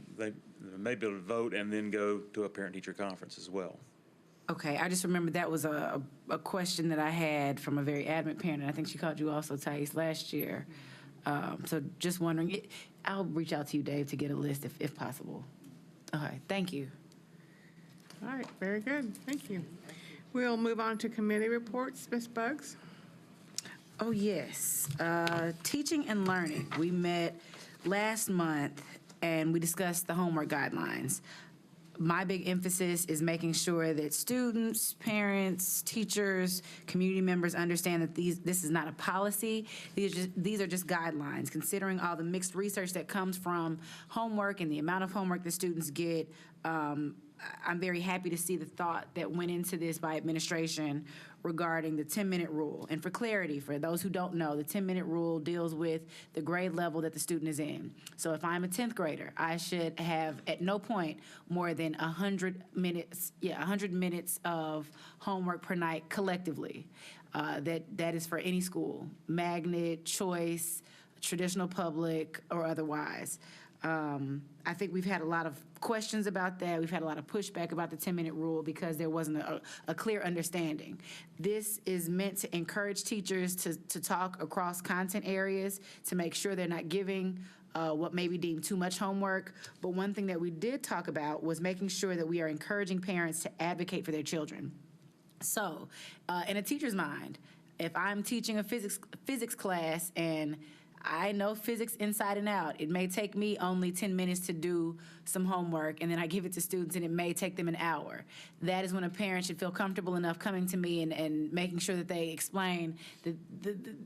may be able to vote and then go to a parent-teacher conference as well. Okay, I just remember that was a question that I had from a very adamant parent, and I think she called you also, Thais, last year. So just wondering, I'll reach out to you, Dave, to get a list if possible. Okay, thank you. All right, very good. Thank you. We'll move on to committee reports. Ms. Buggs? Oh, yes. Teaching and learning. We met last month, and we discussed the homework guidelines. My big emphasis is making sure that students, parents, teachers, community members understand that this is not a policy. These are just guidelines. Considering all the mixed research that comes from homework and the amount of homework the students get, I'm very happy to see the thought that went into this by administration regarding the 10-minute rule. And for clarity, for those who don't know, the 10-minute rule deals with the grade level that the student is in. So if I'm a 10th grader, I should have at no point more than 100 minutes, 100 minutes of homework per night collectively. That is for any school, magnet, choice, traditional public, or otherwise. I think we've had a lot of questions about that. We've had a lot of pushback about the 10-minute rule because there wasn't a clear understanding. This is meant to encourage teachers to talk across content areas to make sure they're not giving what may be deemed too much homework. But one thing that we did talk about was making sure that we are encouraging parents to advocate for their children. So, in a teacher's mind, If I'm teaching a physics class and I know physics inside and out, it may take me only 10 minutes to do some homework, and then I give it to students, and it may take them an hour. That is when a parent should feel comfortable enough coming to me and making sure that they explain that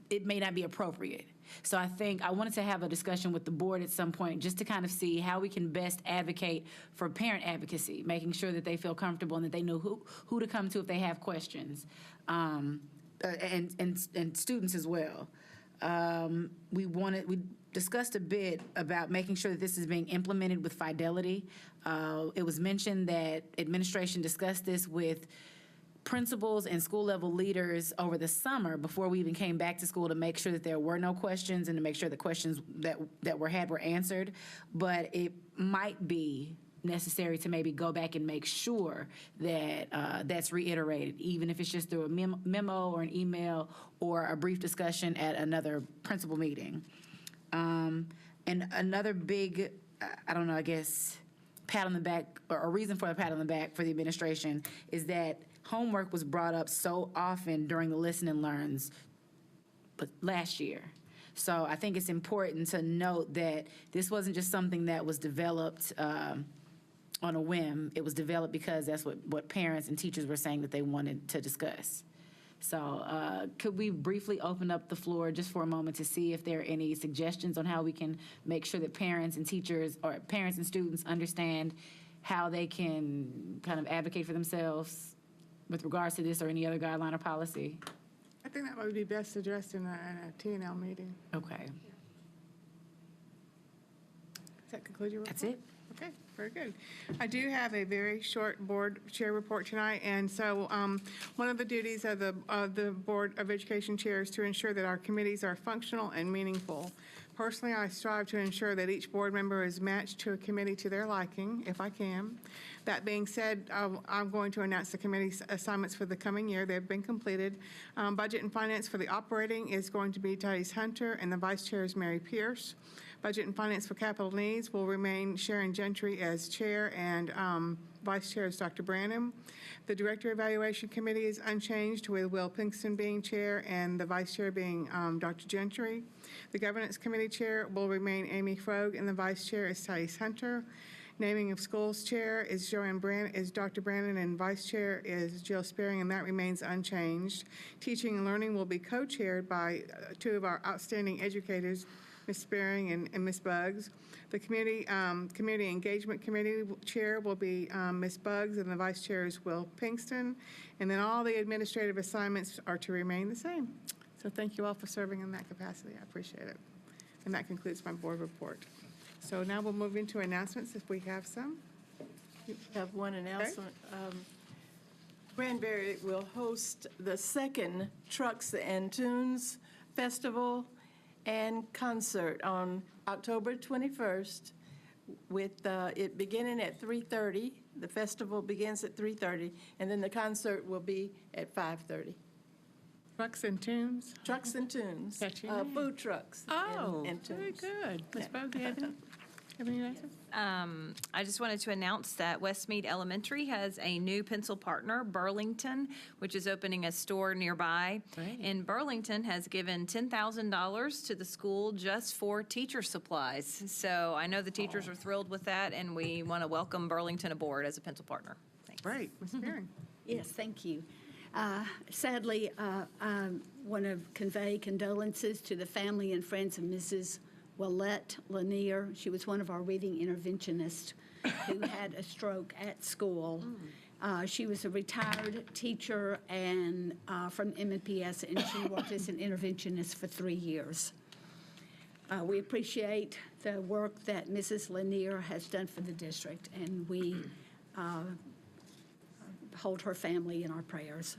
it may not be appropriate. So I think I wanted to have a discussion with the board at some point just to kind of see how we can best advocate for parent advocacy, making sure that they feel comfortable and that they know who to come to if they have questions, and students as well. We discussed a bit about making sure that this is being implemented with fidelity. It was mentioned that administration discussed this with principals and school-level leaders over the summer before we even came back to school to make sure that there were no questions and to make sure the questions that were had were answered. But it might be necessary to maybe go back and make sure that that's reiterated, even if it's just through a memo or an email or a brief discussion at another principal meeting. And another big, I don't know, I guess, pat on the back, or a reason for the pat on the back for the administration is that homework was brought up so often during the listen and learns but last year. So I think it's important to note that this wasn't just something that was developed on a whim. It was developed because that's what parents and teachers were saying that they wanted to discuss. So could we briefly open up the floor just for a moment to see if there are any suggestions on how we can make sure that parents and teachers or parents and students understand how they can kind of advocate for themselves with regards to this or any other guideline or policy? I think that would be best addressed in a T&L meeting. Okay. Does that conclude your report? That's it. Okay, very good. I do have a very short board chair report tonight, and so one of the duties of the Board of Education chair is to ensure that our committees are functional and meaningful. Personally, I strive to ensure that each board member is matched to a committee to their liking, if I can. That being said, I'm going to announce the committee's assignments for the coming year. They've been completed. Budget and Finance for the operating is going to be Thais Hunter, and the vice chair is Mary Pierce. Budget and Finance for Capital Needs will remain Sharon Gentry as chair, and vice chair is Dr. Branham. The Director Evaluation Committee is unchanged, with Will Pinkston being chair and the vice chair being Dr. Gentry. The Governance Committee chair will remain Amy Frogg, and the vice chair is Thais Hunter. Naming of Schools chair is Dr. Brandon, and vice chair is Jill Spearing, and that remains unchanged. Teaching and Learning will be co-chaired by two of our outstanding educators, Ms. Spearing and Ms. Buggs. The Community Engagement Committee chair will be Ms. Buggs, and the vice chair is Will Pinkston. And then all the administrative assignments are to remain the same. So thank you all for serving in that capacity. I appreciate it. And that concludes my board report. So now we'll move into announcements if we have some. Have one announcement. Granbury will host the second Trucks and Tunes Festival and concert on October 21st, with it beginning at 3:30. The festival begins at 3:30, and then the concert will be at 5:30. Trucks and Tunes? Trucks and Tunes. Catchy Food trucks. Oh, and very tunes. good. Ms. Buggs, do you have any announcements? I just wanted to announce that Westmead Elementary has a new pencil partner, Burlington, which is opening a store nearby. Great. And Burlington has given $10,000 to the school just for teacher supplies. So I know the teachers are thrilled with that, and we want to welcome Burlington aboard as a pencil partner. Thanks. Great. Ms. Spearing? Yes, thank you. Sadly, I want to convey condolences to the family and friends of Mrs. Willette Lanier. She was one of our reading interventionists who had a stroke at school. She was a retired teacher and from MNPS, and she worked as an interventionist for 3 years. We appreciate the work that Mrs. Lanier has done for the district, and we hold her family in our prayers.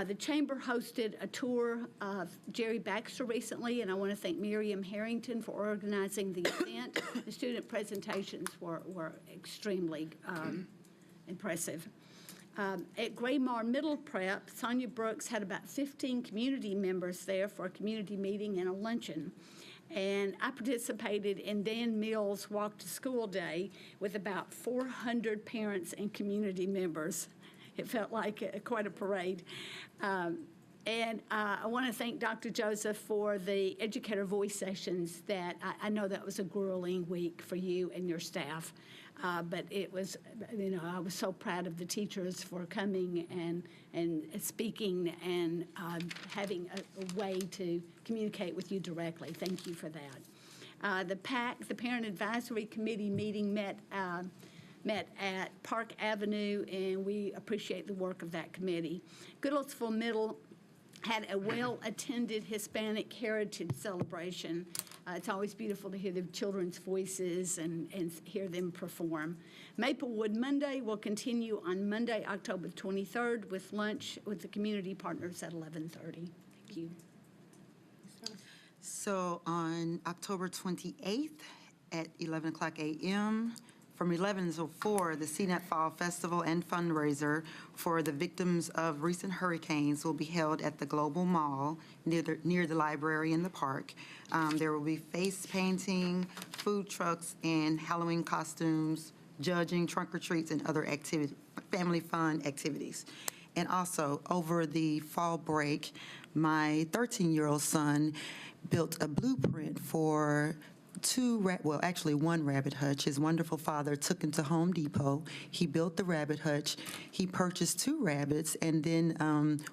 The Chamber hosted a tour of Jerry Baxter recently, and I want to thank Miriam Harrington for organizing the event. The student presentations were extremely impressive. At Graymar Middle Prep, Sonia Brooks had about 15 community members there for a community meeting and a luncheon. And I participated in Dan Mills' Walk to School Day with about 400 parents and community members. It felt like quite a parade. And I want to thank Dr. Joseph for the educator voice sessions that I know that was a grueling week for you and your staff. But it was, I was so proud of the teachers for coming and speaking and having a way to communicate with you directly. Thank you for that. The PAC, the Parent Advisory Committee meeting met at Park Avenue, and we appreciate the work of that committee. Goodlettsville Middle had a well-attended Hispanic Heritage Celebration. It's always beautiful to hear the children's voices and hear them perform. Maplewood Monday will continue on Monday, October 23rd, with lunch with the community partners at 11:30. Thank you. So on October 28th at 11 o'clock a.m., from 11 until 4, the CNET Fall Festival and fundraiser for the victims of recent hurricanes will be held at the Global Mall near the library in the park. There will be face painting, food trucks, and Halloween costumes, judging, trunk or treats, and other family fun activities. And also, over the fall break, my 13-year-old son built a blueprint for one rabbit hutch. His wonderful father took him to Home Depot. He built the rabbit hutch. He purchased 2 rabbits, and then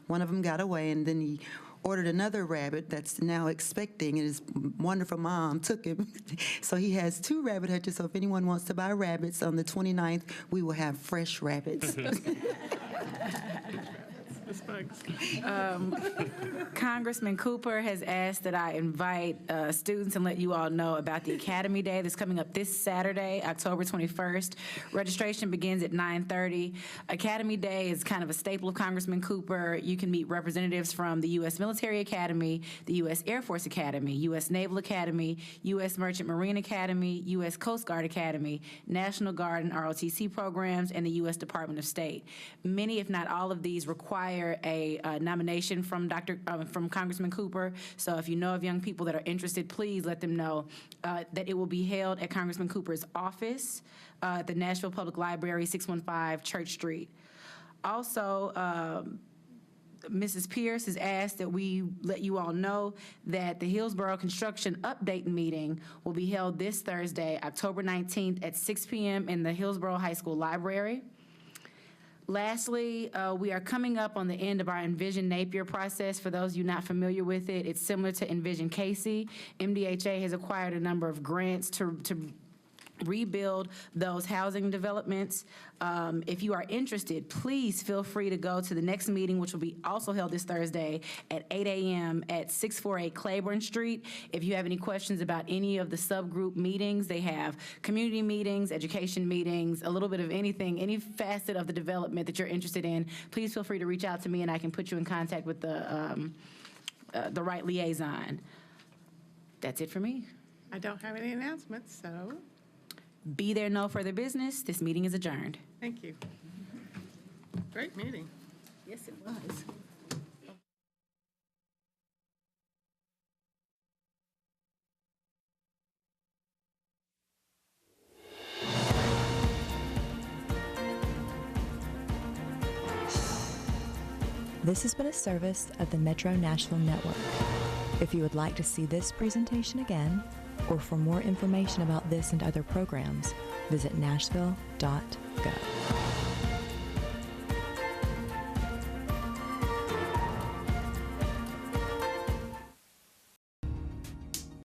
one of them got away, and then he ordered another rabbit that's now expecting, and his wonderful mom took him. So he has 2 rabbit hutches, so if anyone wants to buy rabbits on the 29th, we will have fresh rabbits. Congressman Cooper has asked that I invite students and let you all know about the Academy Day that's coming up this Saturday, October 21st. Registration begins at 9:30. Academy Day is kind of a staple of Congressman Cooper. You can meet representatives from the U.S. Military Academy, the U.S. Air Force Academy, U.S. Naval Academy, U.S. Merchant Marine Academy, U.S. Coast Guard Academy, National Guard and ROTC programs, and the U.S. Department of State. Many, if not all of these, require a nomination from Congressman Cooper. So if you know of young people that are interested, please let them know that it will be held at Congressman Cooper's office at the Nashville Public Library, 615 Church Street. Also, Mrs. Pierce has asked that we let you all know that the Hillsborough Construction Update Meeting will be held this Thursday, October 19th at 6 p.m. in the Hillsborough High School Library. Lastly, we are coming up on the end of our Envision Napier process. For those of you not familiar with it, it's similar to Envision Casey. MDHA has acquired a number of grants to rebuild those housing developments. If you are interested, please feel free to go to the next meeting, which will be also held this Thursday at 8 a.m. at 648 Claiborne Street. If you have any questions about any of the subgroup meetings, they have community meetings, education meetings, a little bit of anything, any facet of the development that you're interested in, please feel free to reach out to me and I can put you in contact with the right liaison. That's it for me. I don't have any announcements, so Be there no further business. This meeting is adjourned. thank you. Great meeting. Yes, it was. This has been a service of the Metro Nashville Network. If you would like to see this presentation again, or for more information about this and other programs, visit nashville.gov.